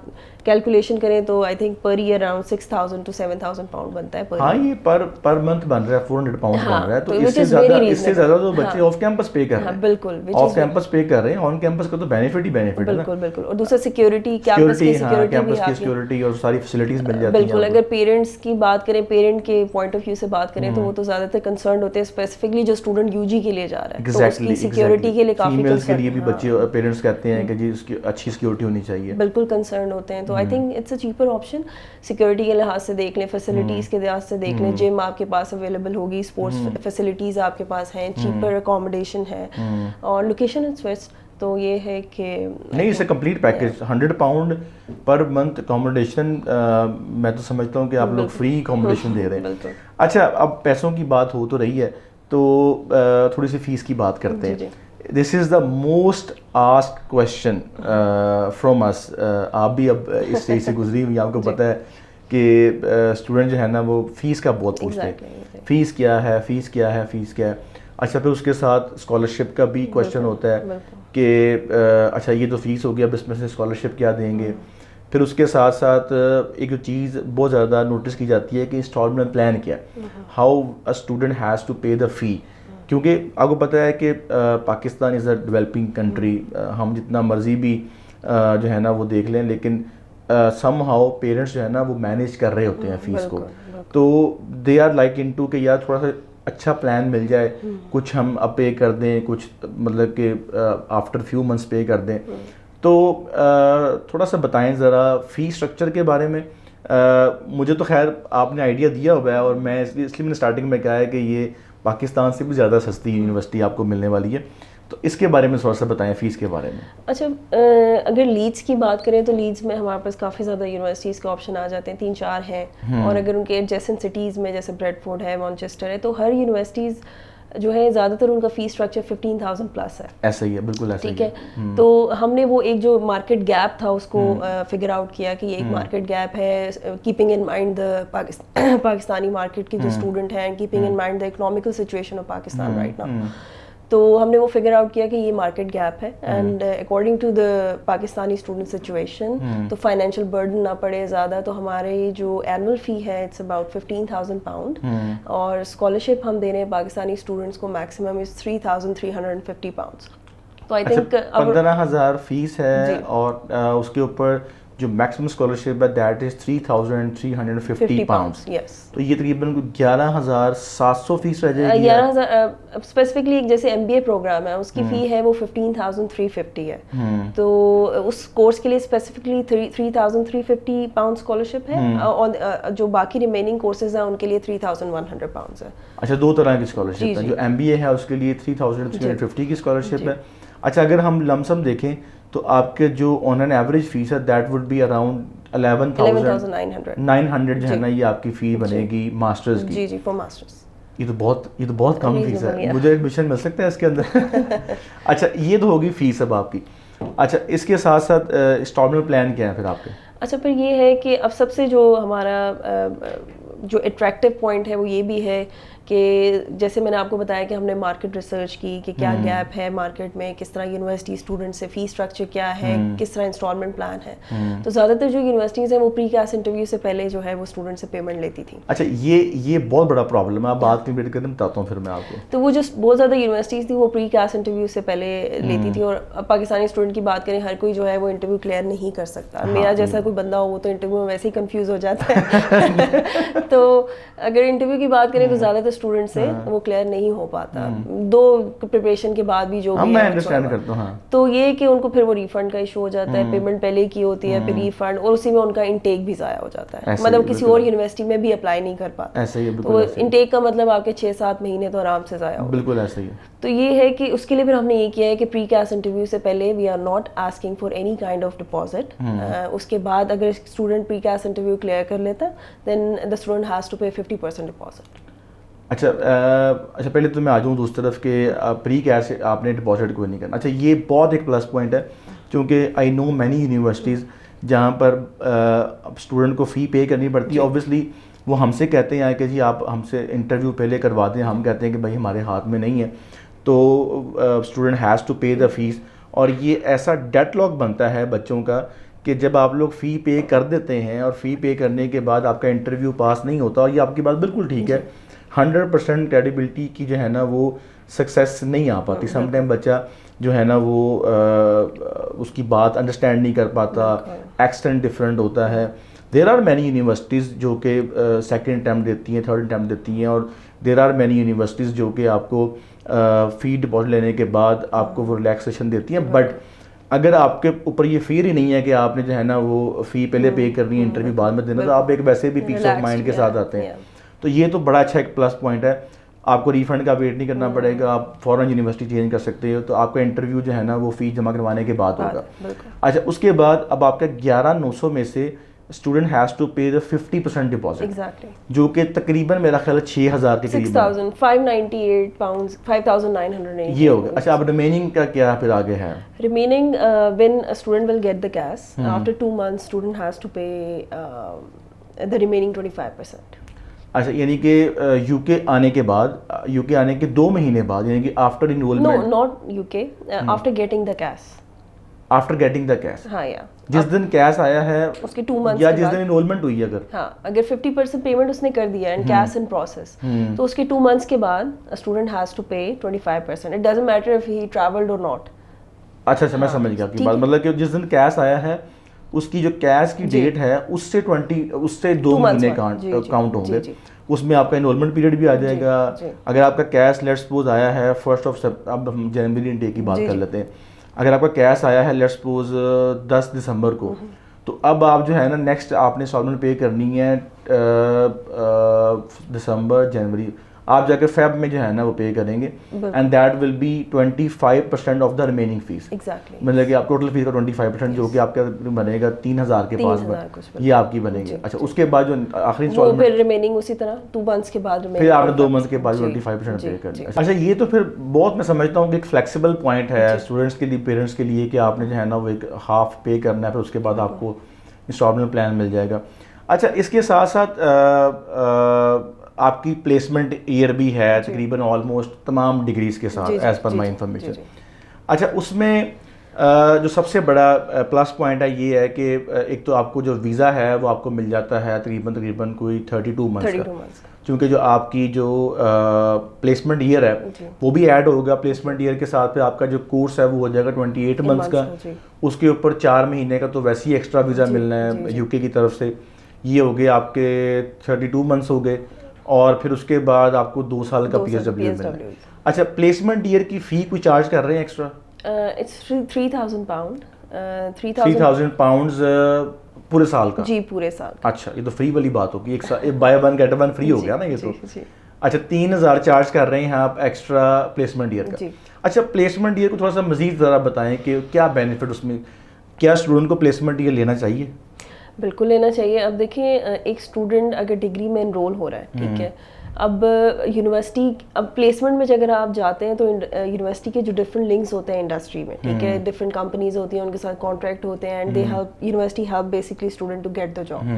کیلکولیشن کریں تو I think per year around 6,000 to 7,000 pound بنتا ہے. ہاں, یہ پر منتھ بن رہا ہے £400 بن رہا ہے, تو اس سے زیادہ تو بچے آف کیمپس پے کر رہے ہیں. بالکل, آف کیمپس پے کر رہے ہیں, آن کیمپس کا تو بینیفٹ ہی بینیفٹ ہے. بالکل بالکل. اور دوسرا سیکیورٹی, کیمپس کی سیکیورٹی اور ساری فیسلٹیز مل جاتی ہیں. بالکل. اگر پیرنٹس کی بات کریں, پیرنٹ کے پوائنٹ آف ویو سے بات کریں تو وہ تو زیادہ تر کنسرنڈ ہوتے ہیں اسپیسیفکلی جو اسٹوڈنٹ UG کے لیے جا رہا ہے, تو اس کی سیکیورٹی کے لیے کافی فیمیلز کے لیے بھی بچے پیرنٹس کہتے ہیں کہ جی اس کی اچھی سیکیورٹی ہونی چاہیے. بالکل کنسرنڈ ہوتے ہیں. تو I think it's a cheaper option. Security کے لحاظ سے دیکھ لیں, فیسلٹیز کے لحاظ سے دیکھ لیں, جم آپ کے پاس اویلیبل ہوگی, اسپورٹس فیسلٹیز آپ کے پاس ہیں, چیپر اکوموڈیشن ہے, اور لوکیشن از ویسٹ. تو یہ ہے کہ نہیں, اس سے complete package £100 per month accommodation, میں تو سمجھتا ہوں کہ آپ لوگ فری اکوموڈیشن دے رہے ہیں. اچھا, اب پیسوں کی بات ہو تو رہی ہے تو تھوڑی سی فیس کی بات کرتے ہیں. This is the most asked question from us. آپ بھی اب اس اسٹیج سے گزری ہوئی, آپ کو پتہ ہے کہ اسٹوڈنٹ جو ہے نا وہ فیس کا بہت پوچھتے ہیں, فیس کیا ہے, فیس کیا ہے, فیس کیا ہے. اچھا, پھر اس کے ساتھ اسکالرشپ کا بھی کویشچن ہوتا ہے کہ اچھا یہ تو فیس ہو گیا, اب اس میں سے اسکالرشپ کیا دیں گے. پھر اس کے ساتھ ساتھ ایک جو چیز بہت زیادہ نوٹس کی جاتی ہے کہ انسٹالمنٹ پلان کیا ہے, how a student has to pay the fee. کیونکہ آپ کو پتہ ہے کہ Pakistan is a developing country, ہم جتنا مرضی بھی جو ہے نا وہ دیکھ لیں, لیکن سم ہاؤ پیرنٹس جو ہے نا وہ مینیج کر رہے ہوتے ہیں فیس کو. تو they are like into کہ یار تھوڑا سا اچھا پلان مل جائے, کچھ ہم اب پے کر دیں, کچھ مطلب کہ آفٹر فیو منتھس پے کر دیں. تو تھوڑا سا بتائیں ذرا فی اسٹرکچر کے بارے میں. مجھے تو خیر آپ نے آئیڈیا دیا ہوا ہے, اور میں اس لیے میں نے اسٹارٹنگ میں کہا ہے کہ یہ پاکستان سے بھی زیادہ سستی یونیورسٹی آپ کو ملنے والی ہے. تو اس کے بارے میں تھوڑا سا بتائیں, فیس کے بارے میں. اچھا, اگر لیڈس کی بات کریں تو لیڈس میں ہمارے پاس کافی زیادہ یونیورسٹیز کے آپشن آ جاتے ہیں, 3-4 ہیں. اور اگر ان کے ایڈجیسنٹ سٹیز میں جیسے بریڈ فورڈ ہے, مانچسٹر ہے, تو ہر یونیورسٹیز جو ہے زیادہ تر ان کا فی اسٹرکچر 15,000 پلس ہے. ایسا ہی ہے, بالکل ایسا ہی ہے. ٹھیک ہے, تو ہم نے وہ ایک جو مارکیٹ گیپ تھا اس کو فگر آؤٹ کیا کہ یہ ایک مارکیٹ گیپ ہے, keeping in mind the Pakistani market کے جو اسٹوڈنٹ ہیں, keeping in mind the economical situation of Pakistan right now. تو ہم نے وہ فگر آؤٹ کیا کہ یہ مارکیٹ گیپ ہے and according to the Pakistani student situation تو فائنینشیل برڈن نہ پڑے زیادہ, تو ہمارے جو اینول فی ہے اٹس اباؤٹ 15,000 پاؤنڈ, اور اسکالرشپ ہم دے رہے ہیں پاکستانی اسٹوڈنٹس کو میکسیمم از 3,350 پاؤنڈس. تو آئی تھنک 15,000 فیس ہے اور اس کے اوپر جو میکسیمم اسکالرشپ ہے دیٹ از 3,350 پاؤنڈس. تو یہ تقریباً 11,700 فیس رہ جائے گی. 11,000 اسپیسیفکلی جیسے ایم بی اے پروگرام ہے اس کی فی ہے وہ 15,350 ہے, تو اس کورس کے لیے اسپیسیفکلی 3,350 پاؤنڈ اسکالرشپ ہے, اور جو باقی ریمیننگ کورسز ہیں ان کے لیے 3,100 پاؤنڈس ہے. اچھا, دو طرح کی اسکالرشپ ہے. جو ایم بی اے ہے اس کے لیے 3,350 کی اسکالرشپ ہے. اچھا, اگر ہم لم سم دیکھیں تو آپ کے جو آن این ایوریج فیس ہے دیٹ وڈ بی اراؤنڈ 11,900 جو ہے نا یہ آپ کی فی بنے گی ماسٹرز کی. جی جی, فار ماسٹرز. یہ تو بہت کم فیس ہے. مجھے ایڈمیشن مل سکتا ہے اس کے اندر؟ اچھا, یہ تو ہوگی فیس اب آپ کی. اچھا, اس کے ساتھ ساتھ انسٹالمنٹ پلان کیا ہے پھر آپ کے؟ اچھا, پھر یہ ہے کہ اب سب سے جو ہمارا جو اٹریکٹیو پوائنٹ ہے وہ یہ بھی ہے کہ جیسے میں نے آپ کو بتایا کہ ہم نے مارکیٹ ریسرچ کی کہ کیا گیپ ہے مارکیٹ میں, کس طرح یونیورسٹی اسٹوڈنٹ سے فی اسٹرکچر کیا ہے, کس طرح انسٹالمنٹ پلان ہے. تو زیادہ تر جو یونیورسٹیز ہیں وہ پری کلاس انٹرویو سے پہلے جو ہے وہ اسٹوڈنٹ سے پیمنٹ لیتی تھی. اچھا, یہ بہت بڑا پرابلم ہے. آپ بات کمپلیٹ کریں بتاتا ہوں پھر میں آپ کو. تو وہ جو بہت زیادہ یونیورسٹیز تھی وہ پری کلاس انٹرویو سے پہلے لیتی تھی, اور اب پاکستانی اسٹوڈنٹ کی بات کریں ہر کوئی جو ہے وہ انٹرویو کلیئر نہیں کر سکتا. میرا جیسا کوئی بندہ ہو وہ تو انٹرویو میں ویسے ہی کنفیوز ہو جاتا ہے. تو اگر انٹرویو کی بات کریں تو زیادہ تر اسٹوڈنٹ سے وہ کلیئر نہیں ہو پاتا, دو پریپریشن کے بعد بھی جو بھی میں انڈرسٹینڈ کرتا ہوں. تو یہ کہ ان کو پھر وہ ریفنڈ کا ایشو ہو جاتا ہے, پیمنٹ پہلے کی ہوتی ہے پھر ریفنڈ, اور اسی میں ان کا انٹیک بھی ضائع ہو جاتا ہے, مطلب کسی اور یونیورسٹی میں بھی اپلائی نہیں کر پاتا. تو انٹیک کا مطلب آپ کے 6-7 مہینے تو آرام سے ضائع ہو. بالکل ایسا ہی ہے. تو یہ ہے کہ اس کے لیے پھر ہم نے یہ کیا ہے کہ پری کلاس انٹرویو سے پہلے we are not asking for any kind of deposit. اس کے بعد اگر student pre class interview clear کر لیتا then the student has to pay 50% deposit. اچھا, پہلے تو میں آ جاؤں دوسری طرف کہ پری کیش آپ نے ڈپازٹ کوئی نہیں کرنا. اچھا, یہ بہت ایک پلس پوائنٹ ہے کیونکہ آئی نو مینی یونیورسٹیز جہاں پر اسٹوڈنٹ کو فی پے کرنی پڑتی ہے. اوبیسلی وہ ہم سے کہتے ہیں کہ جی آپ ہم سے انٹرویو پہلے کروا دیں, ہم کہتے ہیں کہ بھائی ہمارے ہاتھ میں نہیں ہے, تو student has to pay the fee. اور یہ ایسا ڈیڈ لاک بنتا ہے بچوں کا کہ جب آپ لوگ فی پے کر دیتے ہیں اور فی پے کرنے کے بعد آپ کا انٹرویو پاس نہیں ہوتا, اور یہ آپ کی بات بالکل ٹھیک ہے, 100% کریڈیبلٹی کی جو ہے نا وہ سکسیس نہیں آ پاتی. سم ٹائم بچہ جو ہے نا وہ اس کی بات انڈرسٹینڈ نہیں کر پاتا, ایکسٹینٹ ڈفرینٹ ہوتا ہے. دیر آر مینی یونیورسٹیز جو کہ سیکنڈ اٹیمپٹ دیتی ہیں, تھرڈ اٹیمپٹ دیتی ہیں, اور دیر آر مینی یونیورسٹیز جو کہ آپ کو فی ڈپازٹ لینے کے بعد آپ کو وہ ریلیکسیشن دیتی ہیں. بٹ اگر آپ کے اوپر یہ فیئر ہی نہیں ہے کہ آپ نے جو ہے نا وہ فی پہلے پے کرنی ہے, انٹرویو بعد میں دینا, تو آپ ایک ویسے بھی پیس آف مائنڈ کے ساتھ آتے ہیں. تو یہ تو بڑا اچھا ایک پلس پوائنٹ ہے. آپ کو ریفنڈ کا ویٹ نہیں کرنا پڑے گا, آپ فوراً یونیورسٹی چینج کر سکتے ہو. تو آپ کا انٹرویو جو ہے نا وہ فی جمع کروانے کے بعد ہوگا. اچھا, اس کے بعد اب آپ کا 11,900 میں سے student has to pay the 50% deposit, جو کہ تقریباً میرا خیال ہے 6,000 کے قریب 6,598 پاؤنڈز 5,900 یہ ہوگا. اچھا, اب ریمیننگ کا کیا پھر آگے ہے؟ Remaining when a student will get the cash after 2 months student has to pay the remaining 25%. اچھا, یعنی کہ یو کے آنے کے بعد, یو کے آنے کے 2 مہینے بعد, یعنی کہ after enrolment. No not U K, after getting the cash. After getting the cash, ہاں, یا جس دن کیش آیا ہے اس کے 2 months یا جس دن انرولمنٹ ہوئی ہے, اگر 50% پیمنٹ اس نے کر دیا اینڈ کیش ان پروسیس, تو اس کے 2 months کے بعد student has to pay 25%. It doesn't matter if he travelled اور ناٹ. اچھا, میں سمجھ گیا آپ کی بات. مطلب کہ جس دن کیش آیا ہے اس کی جو کیش کی ڈیٹ ہے اس سے 2 مہینے کاؤنٹ ہوں گے. اس میں آپ کا انرولمنٹ پیریڈ بھی آ جائے گا. اگر آپ کا کیش لیٹ سپوز آیا ہے 1 اب ہم جنوری انٹیک کی بات کر لیتے ہیں, اگر آپ کا کیش آیا ہے لیٹ سپوز 10 دسمبر کو, تو اب آپ جو ہے نا نیکسٹ آپ نے انسٹالمنٹ پے کرنی ہے دسمبر, جنوری, آپ جا کے فیب میں جو ہے نا وہ پے کریں گے, and that will be 25% of the remaining fee. مطلب کہ آپ ٹوٹل فیس کا 25% جو کہ آپ کا بنے گا 3,000 کے پاس میں, یہ آپ کی بنے گی. اچھا, اس کے بعد جو آخری انسٹالمنٹ پھر ریمیننگ اسی طرح 2 months کے بعد, پھر آپ نے 2 months کے بعد 25% پے کرنی. اچھا, یہ تو پھر بہت میں سمجھتا ہوں کہ ایک فلیکسیبل پوائنٹ ہے اسٹوڈنٹس کے لیے, پیرنٹس کے لیے, کہ آپ نے جو ہے نا وہ ایک ہاف پے کرنا ہے, پھر اس کے بعد آپ کو انسٹالمنٹ پلان مل جائے گا. اچھا, اس کے ساتھ ساتھ آپ کی پلیسمنٹ ایئر بھی ہے تقریباً آلموسٹ تمام ڈگریز کے ساتھ ایز پر مائی انفارمیشن. اچھا اس میں جو سب سے بڑا پلس پوائنٹ ہے یہ ہے کہ ایک تو آپ کو جو ویزا ہے وہ آپ کو مل جاتا ہے تقریباً کوئی 32 منتھس کا, کیونکہ جو آپ کی جو پلیسمنٹ ایئر ہے وہ بھی ایڈ ہوگا. پلیسمنٹ ایئر کے ساتھ پہ آپ کا جو کورس ہے وہ ہو جائے گا 28 منتھس کا, اس کے اوپر 4 مہینے کا تو ویسے ہی ایکسٹرا ویزا ملنا ہے یو کے کی طرف سے. یہ ہو گئے آپ کے 32 منتھس ہو گئے, اور پھر اس کے بعد آپ کو 2 سال کا پی ایس ڈبلیو ملنا ہے. اچھا پلیسمنٹ ایئر کی فی کوئی چارج کر رہے ہیں ایکسٹرا؟ It's 3,000 pound. 3,000 pounds پورے سال کا؟ جی پورے سال. اچھا یہ تو فری والی بات ہوگی, ایک buy one get one free ہو گیا نا یہ تو. اچھا 3,000 چارج کر رہے ہیں آپ ایکسٹرا پلیسمنٹ ایئر کا. اچھا پلیسمنٹ ایئر کو تھوڑا سا مزید ذرا بتائیں کہ کیا بینیفٹ اس میں, کیا اسٹوڈنٹ کو پلیسمنٹ ایئر لینا چاہیے؟ بالکل لینا چاہیے. اب دیکھیں ایک اسٹوڈنٹ اگر ڈگری میں انرول ہو رہا ہے, ٹھیک ہے, اب یونیورسٹی, اب پلیسمنٹ میں اگر آپ جاتے ہیں تو یونیورسٹی کے جو ڈفرنٹ لنکس ہوتے ہیں انڈسٹری میں, ٹھیک ہے, ڈفرنٹ کمپنیز ہوتی ہیں, ان کے ساتھ کانٹریکٹ ہوتے ہیں, and they help, university help basically student to get the job.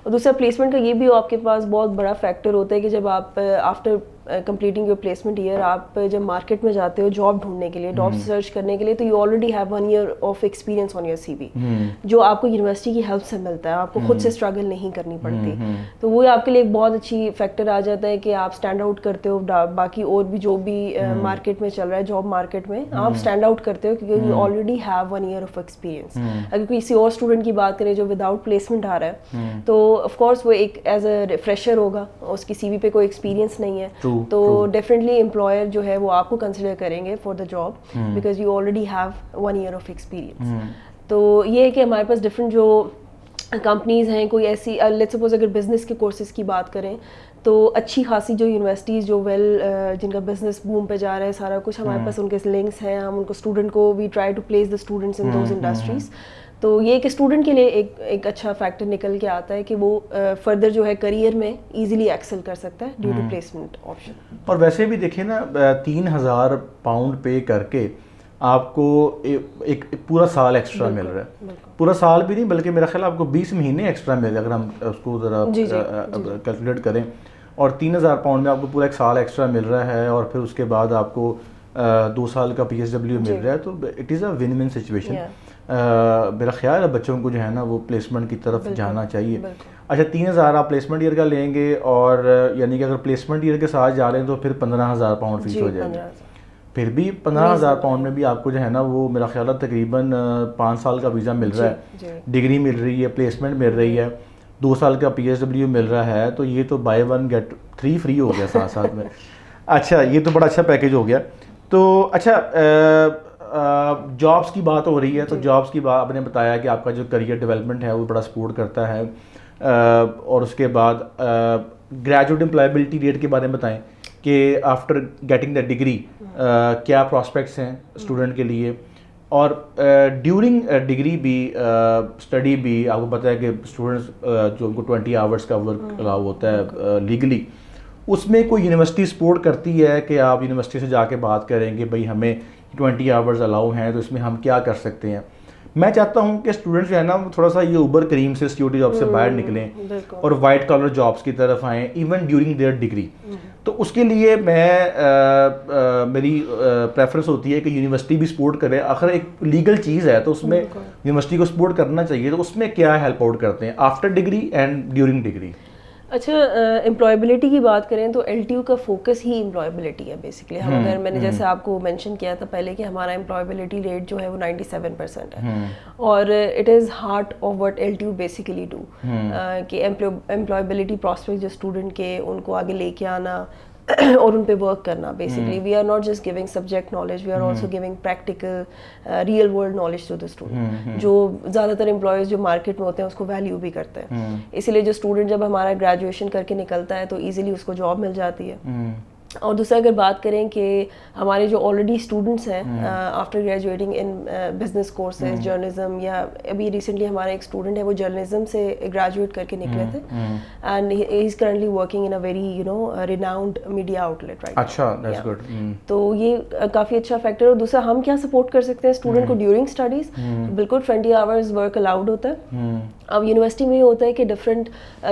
اور دوسرا پلیسمنٹ کا یہ بھی آپ کے پاس بہت بڑا فیکٹر ہوتا ہے کہ جب آپ after completing your placement year آپ جب مارکیٹ میں جاتے ہو جاب ڈھونڈنے کے لیے, جاب سرچ کرنے کے لیے, تو you already have 1 year of experience on your C V, جو آپ کو یونیورسٹی کی ہیلپ سے ملتا ہے, آپ کو خود سے اسٹرگل نہیں کرنی پڑتی. تو وہ آپ کے لیے ایک بہت اچھی فیکٹر آ جاتا ہے کہ آپ اسٹینڈ آؤٹ کرتے ہو باقی اور بھی جو بھی مارکیٹ میں چل رہا ہے, جاب مارکیٹ میں آپ اسٹینڈ آؤٹ کرتے ہو کیونکہ you already have 1 year of experience. اگر کسی اور اسٹوڈنٹ کی بات کریں جو وداؤٹ پلیسمنٹ آ رہا ہے, تو آف کورس وہ ایک ایز اے فریشر ہوگا, اس کی سی وی پہ کوئی ایکسپیرینس نہیں ہے, تو ڈیفینیٹلی امپلائر جو ہے وہ آپ کو کنسیڈر کریں گے for the job, because you already have 1 year of experience. تو یہ ہے کہ ہمارے پاس ڈفرینٹ جو کمپنیز ہیں, کوئی ایسی لیٹس سپوز اگر بزنس کے کورسز کی بات کریں تو اچھی خاصی جو یونیورسٹیز جو جن کا بزنس بوم پہ جا رہا ہے سارا کچھ, ہمارے پاس ان کے لنکس ہیں, ہم ان کو اسٹوڈنٹ کو we try to place the students in those industries. تو یہ کہ اسٹوڈنٹ کے لیے ایک اچھا فیکٹر نکل کے آتا ہے کہ وہ فردر جو ہے کریئر میں ایزیلی ایکسل کر سکتا ہے ڈیو ٹو پلیسمنٹ آپشن. اور ویسے بھی دیکھیں نا 3,000 پاؤنڈ پے کر کے آپ کو ایک پورا سال ایکسٹرا مل رہا ہے, پورا سال بھی نہیں بلکہ میرا خیال آپ کو 20 مہینے ایکسٹرا مل رہے ہیں اگر ہم اس کو ذرا کیلکولیٹ کریں, اور 3,000 پاؤنڈ میں آپ کو پورا ایک سال ایکسٹرا مل رہا ہے, اور پھر اس کے بعد آپ کو 2 سال کا پی ایس ڈبلیو مل رہا ہے, تو it is a one one situation. میرا خیال ہے بچوں کو جو ہے نا وہ پلیسمنٹ کی طرف جانا چاہیے. اچھا 3,000 آپ پلیسمنٹ ایئر کا لیں گے, اور یعنی کہ اگر پلیسمنٹ ایئر کے ساتھ جا رہے ہیں تو پھر 15,000 پاؤنڈ فیس ہو جائے گی. پھر بھی 15,000 پاؤنڈ میں بھی آپ کو جو ہے نا وہ میرا خیال ہے تقریباً 5 سال کا ویزا مل رہا ہے, ڈگری مل رہی ہے, پلیسمنٹ مل رہی ہے, 2 سال کا پی ایس ڈبلیو مل رہا ہے, تو یہ تو بائی 1 گیٹ 3 فری ہو گیا ساتھ ساتھ میں. اچھا یہ تو بڑا اچھا پیکیج ہو گیا. تو اچھا جابس کی بات ہو رہی ہے, تو جابس کی بات آپ نے بتایا کہ آپ کا جو کریئر ڈیولپمنٹ ہے وہ بڑا سپورٹ کرتا ہے, اور اس کے بعد گریجویٹ امپلائبلٹی ریٹ کے بارے میں بتائیں کہ آفٹر گیٹنگ دا ڈگری کیا پراسپیکٹس ہیں اسٹوڈنٹ کے لیے, اور ڈیورنگ ڈگری بھی اسٹڈی بھی آپ کو پتہ ہے کہ اسٹوڈنٹس جو ان کو 20 آورس کا ورک الاؤ ہوتا ہے لیگلی, اس میں کوئی یونیورسٹی سپورٹ کرتی ہے کہ آپ یونیورسٹی سے جا کے بات کریں کہ بھائی ہمیں 20 آورز الاؤ ہیں تو اس میں ہم کیا کر سکتے ہیں. میں چاہتا ہوں کہ اسٹوڈنٹس جو ہے نا تھوڑا سا یہ اوبر کریم سے سیکورٹی جاب سے باہر نکلیں اور وائٹ کالر جابس کی طرف آئیں ایون ڈیورنگ دیئر ڈگری. تو اس کے لیے میری پریفرنس ہوتی ہے کہ یونیورسٹی بھی سپورٹ کرے, آخر ایک لیگل چیز ہے تو اس میں یونیورسٹی کو سپورٹ کرنا چاہیے. تو اس میں کیا ہیلپ آؤٹ کرتے ہیں after degree and during degree? اچھا امپلائبلٹی کی بات کریں تو ایل ٹی یو کا فوکس ہی امپلائبلٹی ہے بیسکلی. ہم اگر میں نے جیسے آپ کو مینشن کیا تھا پہلے کہ ہمارا امپلائبلٹی ریٹ جو ہے وہ 97% ہے, اور it is heart of what L T you basically do, کہ امپلائبلٹی پراسپیکٹ جو اسٹوڈنٹ کے ان کو آگے لے کے آنا اور ان پہ ورک کرنا. Basically we are not just giving subject knowledge, we are also giving practical real world knowledge to the student, جو زیادہ تر امپلائیز جو مارکیٹ میں ہوتے ہیں اس کو ویلیو بھی کرتے ہیں. اسی لیے جو اسٹوڈنٹ جب ہمارا گریجویشن کر کے نکلتا ہے تو ایزیلی اس کو جاب مل جاتی ہے. اور دوسرا اگر بات کریں کہ ہمارے جو آلریڈی اسٹوڈنٹس ہیں آفٹر گریجویٹنگ ان بزنس کورسز جرنلزم، یا ابھی ریسنٹلی ہمارا ایک اسٹوڈنٹ ہے وہ جرنلزم سے گریجویٹ کر کے نکلے تھے and he is currently working in a very renowned media outlet right. اچھا دیٹس گڈ. تو یہ کافی اچھا فیکٹر ہے. اور دوسرا ہم کیا سپورٹ کر سکتے ہیں اسٹوڈنٹ کو ڈیورنگ اسٹڈیز. بالکل 20 آورز ورک الاؤڈ ہوتا ہے. اب یونیورسٹی میں یہ ہوتا ہے کہ ڈفرینٹ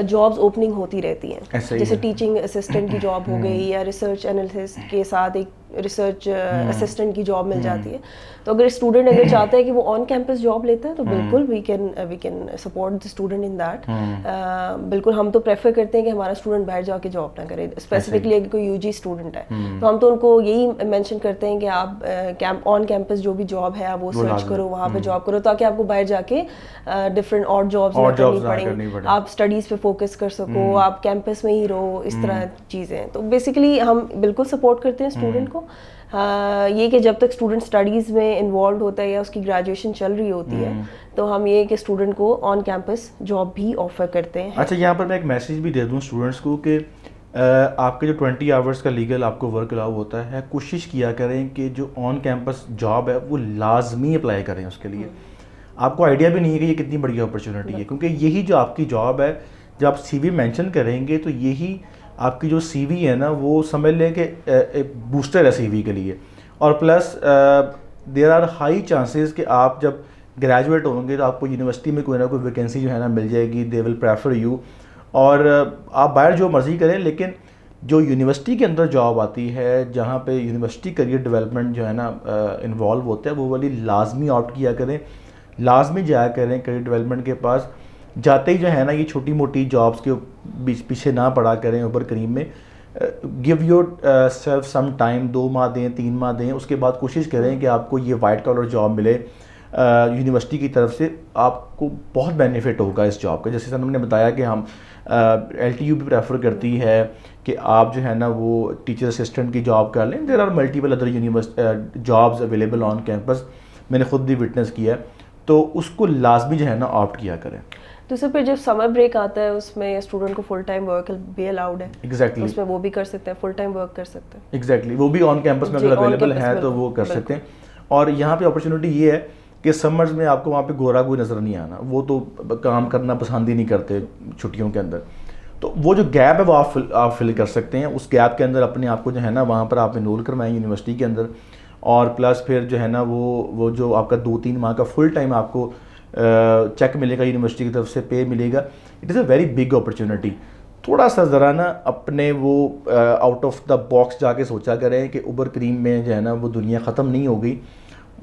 جابس اوپننگ ہوتی رہتی ہیں, جیسے ٹیچنگ اسسٹنٹ کی جاب ہو گئی یا ریسرچ انالیسٹ کے ساتھ ایک ریسرچ اسسٹنٹ کی جاب مل جاتی ہے. تو اگر اسٹوڈنٹ اگر چاہتا ہے کہ وہ آن کیمپس جاب لیتا ہے تو بالکل we can support the student in that. بالکل ہم تو پریفر کرتے ہیں کہ ہمارا اسٹوڈنٹ باہر جا کے جاب نہ کرے, اسپیسیفکلی اگر کوئی یو جی اسٹوڈنٹ ہے تو ہم تو ان کو یہی مینشن کرتے ہیں کہ آپ آن کیمپس جو بھی جاب ہے آپ وہ سرچ کرو, وہاں پہ جاب کرو, تاکہ آپ کو باہر جا کے ڈفرینٹ اور جابس نہ کرنی پڑیں, آپ اسٹڈیز پہ فوکس کر سکو, آپ کیمپس میں ہی رہو, اس طرح چیزیں. تو بیسیکلی ہم بالکل سپورٹ کرتے ہیں اسٹوڈنٹ کو. یہ کہ جب تک اسٹوڈنٹ اسٹڈیز میں انوالوڈ ہوتا ہے یا اس کی گریجویشن چل رہی ہوتی ہے تو ہم یہ کہ اسٹوڈنٹ کو آن کیمپس جاب بھی آفر کرتے ہیں. اچھا, یہاں پر میں ایک میسیج بھی دے دوں اسٹوڈنٹس کو کہ آپ کے جو 20 آورس کا لیگل آپ کو ورک الاؤ ہوتا ہے, کوشش کیا کریں کہ جو آن کیمپس جاب ہے وہ لازمی اپلائی کریں اس کے لیے. آپ کو آئیڈیا بھی نہیں ہے کہ یہ کتنی بڑی اپرچونیٹی ہے, کیونکہ یہی جو آپ کی جاب ہے جب آپ سی وی مینشن کریں گے تو یہی آپ کی جو سی وی ہے نا وہ سمجھ لیں کہ ایک بوسٹر ہے سی وی کے لیے. اور plus there are high chances کہ آپ جب گریجویٹ ہوں گے تو آپ کو یونیورسٹی میں کوئی نہ کوئی ویکینسی جو ہے نا مل جائے گی, دے ول پریفر یو. اور آپ باہر جو مرضی کریں, لیکن جو یونیورسٹی کے اندر جاب آتی ہے جہاں پہ یونیورسٹی کریئر ڈیولپمنٹ جو ہے نا انوالو ہوتا ہے, وہ والی لازمی آؤٹ کیا کریں, لازمی جایا کریں کریئر ڈیولپمنٹ کے پاس. جاتے ہی جو ہے نا یہ چھوٹی موٹی جابس کے پیچھے نہ پڑا کریں اوپر کریم میں. Give your self some time, 2 ماہ دیں, 3 ماہ دیں, اس کے بعد کوشش کریں کہ آپ کو یہ وائٹ کالر جاب ملے یونیورسٹی کی طرف سے. آپ کو بہت بینیفٹ ہوگا اس جاب کا. جیسے ہم نے بتایا کہ ہم ایل ٹی یو بھی پریفر کرتی ہے کہ آپ جو ہے نا وہ ٹیچر اسسٹنٹ کی جاب کر لیں. There are multiple other jobs available on campus, میں نے خود بھی وٹنس کیا ہے. تو اس کو لازمی جو ہے نا آپٹ کیا کریں. تو سر پھر جب سمر بریک آتا ہے اس میں اسٹوڈنٹ کو فل ٹائم ورک بھی الاؤڈ ہے. ایگزیکٹلی, اس میں وہ بھی کر سکتے ہیں, فل ٹائم ورک کر سکتے ہیں. ایگزیکٹلی, وہ بھی آن کیمپس میں اگر اویلیبل ہے تو وہ کر سکتے ہیں. اور یہاں پہ اپرچونیٹی یہ ہے کہ سمرز میں آپ کو وہاں پہ گورا کوئی نظر نہیں آنا, وہ تو کام کرنا پسند ہی نہیں کرتے چھٹیوں کے اندر. تو وہ جو گیپ ہے وہ آپ فل کر سکتے ہیں. اس گیپ کے اندر اپنے آپ کو جو ہے نا وہاں پر آپ انرول کروائیں یونیورسٹی کے اندر. اور پلس پھر جو ہے نا وہ جو آپ کا 2-3 ماہ کا فل ٹائم آپ کو چیک ملے گا یونیورسٹی کی طرف سے, پے ملے گا. It is a very big opportunity. تھوڑا سا ذرا نا اپنے وہ آؤٹ آف دا باکس جا کے سوچا کریں کہ اوبر کریم میں جو ہے نا وہ دنیا ختم نہیں ہو گئی,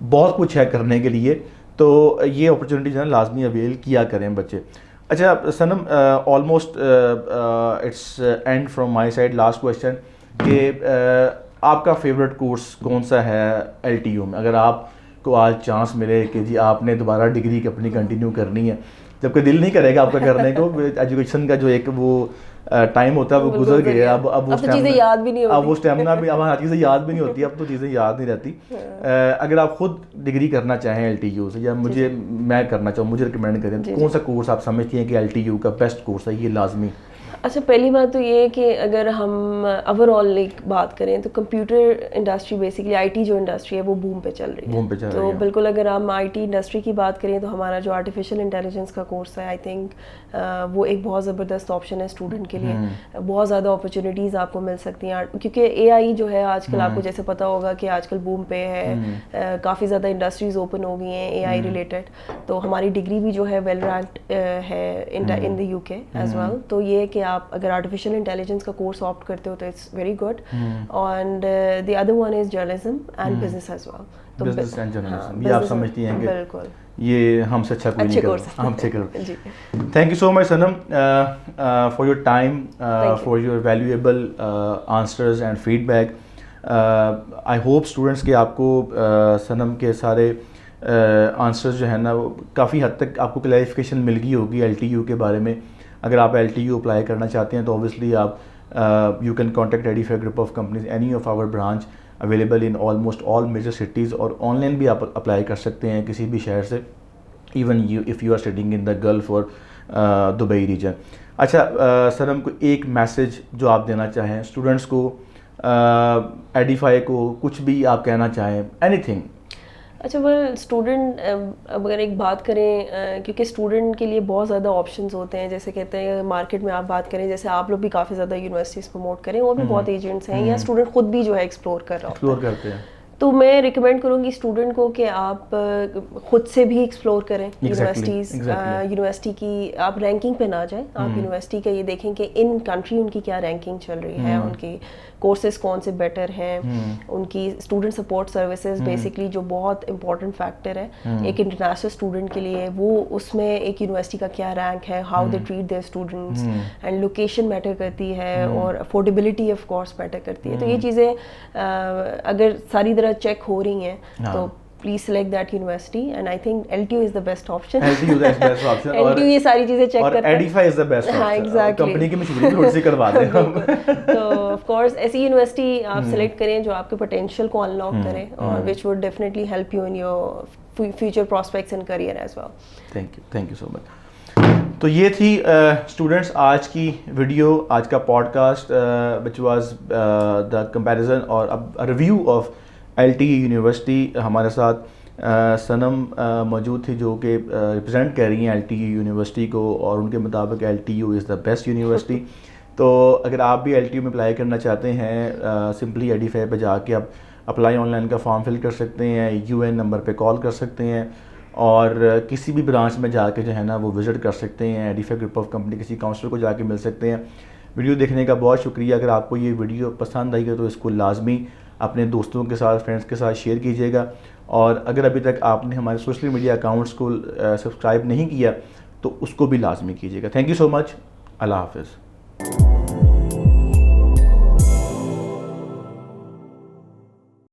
بہت کچھ ہے کرنے کے لیے. تو یہ اپرچونیٹی جو ہے لازمی اویل کیا کریں بچے. اچھا Sanam, almost it's end from my side, last question کہ آپ کا فیوریٹ کورس کون سا ہے ایل ٹی یو میں؟ اگر آپ کو آج چانس ملے کہ جی آپ نے دوبارہ ڈگری اپنی کنٹینیو کرنی ہے, جب کہ دل نہیں کرے گا آپ کا کرنے کو, ایجوکیشن کا جو ایک وہ ٹائم ہوتا ہے وہ گزر گیا. اب وہ چیزیں یاد بھی نہیں ہوتی, اب وہ اسٹیمنا بھی, اب ہر چیزیں یاد بھی نہیں ہوتی, اب تو چیزیں یاد نہیں رہتی. اگر آپ خود ڈگری کرنا چاہیں ایل ٹی یو سے, یا میں کرنا چاہوں, مجھے ریکمینڈ کریں کون سا کورس آپ سمجھتی ہیں کہ ایل ٹی یو کا بیسٹ کورس ہے, یہ لازمی؟ اچھا, پہلی بات تو یہ ہے کہ اگر ہم اوور آل ایک بات کریں تو computer industry basically I T جو انڈسٹری ہے وہ بوم پہ چل رہی ہے. تو بالکل اگر ہم آئی ٹی انڈسٹری کی بات کریں تو ہمارا جو آرٹیفیشیل انٹیلیجنس کا کورس ہے, آئی تھنک وہ ایک بہت زبردست آپشن ہے اسٹوڈنٹ کے لیے. بہت زیادہ اپرچونیٹیز آپ کو مل سکتی ہیں, کیونکہ اے آئی جو ہے آج کل آپ کو جیسے پتہ ہوگا کہ آج کل بوم پہ ہے, کافی زیادہ انڈسٹریز اوپن ہو گئی ہیں اے آئی ریلیٹڈ. تو ہماری ڈگری بھی جو ہے ویل رینکڈ ہے in the U K as well. تو یہ کہ آپ اگر آرٹیفیشیل انٹیلیجنس کا کورس آپٹ کرتے ہو تو it's very good. And the other one is journalism and business as well. تو بزنس اینڈ جرنلزم یہ آپ سمجھتی ہیں کہ بالکل یہ ہم سے اچھا کوئی نہیں کرتا, ہم سے کرو. Thank you so much Sanam for your time, for your valuable answers and feedback. I hope students کے آپ کو صنم کے سارے آنسرز جو ہے نا وہ کافی حد تک آپ کو کلیریفیکیشن مل گئی ہوگی ایل ٹی یو کے بارے میں. اگر آپ ایل ٹی یو اپلائی کرنا چاہتے ہیں تو اوبیسلی آپ you can contact Edify group of companies, any of our branch available in almost all major cities. اور آن لائن بھی آپ اپلائی کر سکتے ہیں کسی بھی شہر سے, even if you are studying in the Gulf اور دبئی ریجن. اچھا صنم کو ایک میسیج جو آپ دینا چاہیں اسٹوڈنٹس کو ایڈیفائی کو کچھ بھی آپ کہنا چاہیں, اینی تھنگ. اچھا ویل اسٹوڈنٹ اگر ایک بات کریں, کیونکہ اسٹوڈنٹ کے لیے بہت زیادہ آپشنز ہوتے ہیں, جیسے کہتے ہیں مارکیٹ میں آپ بات کریں, جیسے آپ لوگ بھی کافی زیادہ یونیورسٹیز پروموٹ کریں, اور بھی بہت ایجنٹس ہیں, یا اسٹوڈنٹ خود بھی جو ہے ایکسپلور کر رہا ہوتا ہے, ایکسپلور کرتے ہیں. تو میں ریکمینڈ کروں گی اسٹوڈنٹ کو کہ آپ خود سے بھی ایکسپلور کریں یونیورسٹیز. یونیورسٹی کی آپ رینکنگ پہ نہ جائیں, آپ یونیورسٹی کا یہ دیکھیں کہ ان کنٹری ان کی کیا رینکنگ چل رہی ہے, ان کی کورسز کون سے بیٹر ہیں, ان کی اسٹوڈنٹ سپورٹ سروسز بیسکلی جو بہت امپورٹنٹ فیکٹر ہے ایک انٹرنیشنل اسٹوڈنٹ کے لیے, وہ اس میں ایک یونیورسٹی کا کیا رینک ہے, how they treat their students, and location matter کرتی ہے, اور افورڈیبلٹی آف کورس میٹر کرتی ہے. تو یہ چیزیں اگر ساری طرح چیک ہو رہی ہیں تو please select that university, and I think LTU is the best option. LTU یہ ساری چیزیں چیک کرتا ہے, ایڈیفائی از دا بیسٹ. ہاں ایگزیکٹلی, کمپنی کی مشہوری تھوڑی سی کروا دیں ہم. تو آف کورس ایسی یونیورسٹی آپ سلیکٹ کریں جو آپ کے پوٹینشیل کو انلاک کرے, اور which would definitely help you in your future prospects and career as well. Thank you so مچ. تو یہ تھی اسٹوڈنٹس آج کی ویڈیو, آج کا podcast which was the comparison اور ریویو آف LTU یونیورسٹی. ہمارے ساتھ صنم موجود تھی جو کہ ریپرزینٹ کر رہی ہیں LTU یونیورسٹی کو, اور ان کے مطابق LTU is the best university. تو اگر آپ بھی LTU میں اپلائی کرنا چاہتے ہیں, سمپلی ایڈیفائی پہ جا کے آپ اپلائی آن لائن کا فارم فل کر سکتے ہیں, UN نمبر پہ کال کر سکتے ہیں, اور کسی بھی برانچ میں جا کے جو ہے نا وہ وزٹ کر سکتے ہیں. ایڈیفائی گروپ آف کمپنی کسی کاؤنسلر کو جا کے مل سکتے ہیں. ویڈیو دیکھنے کا بہت شکریہ. اگر آپ کو یہ ویڈیو پسند آئی ہے تو اس کو لازمی اپنے دوستوں کے ساتھ, فرینڈس کے ساتھ شیئر کیجیے گا, اور اگر ابھی تک آپ نے ہمارے سوشل میڈیا اکاؤنٹس کو سبسکرائب نہیں کیا تو اس کو بھی لازمی کیجیے گا. تھینک یو سو مچ. اللہ حافظ.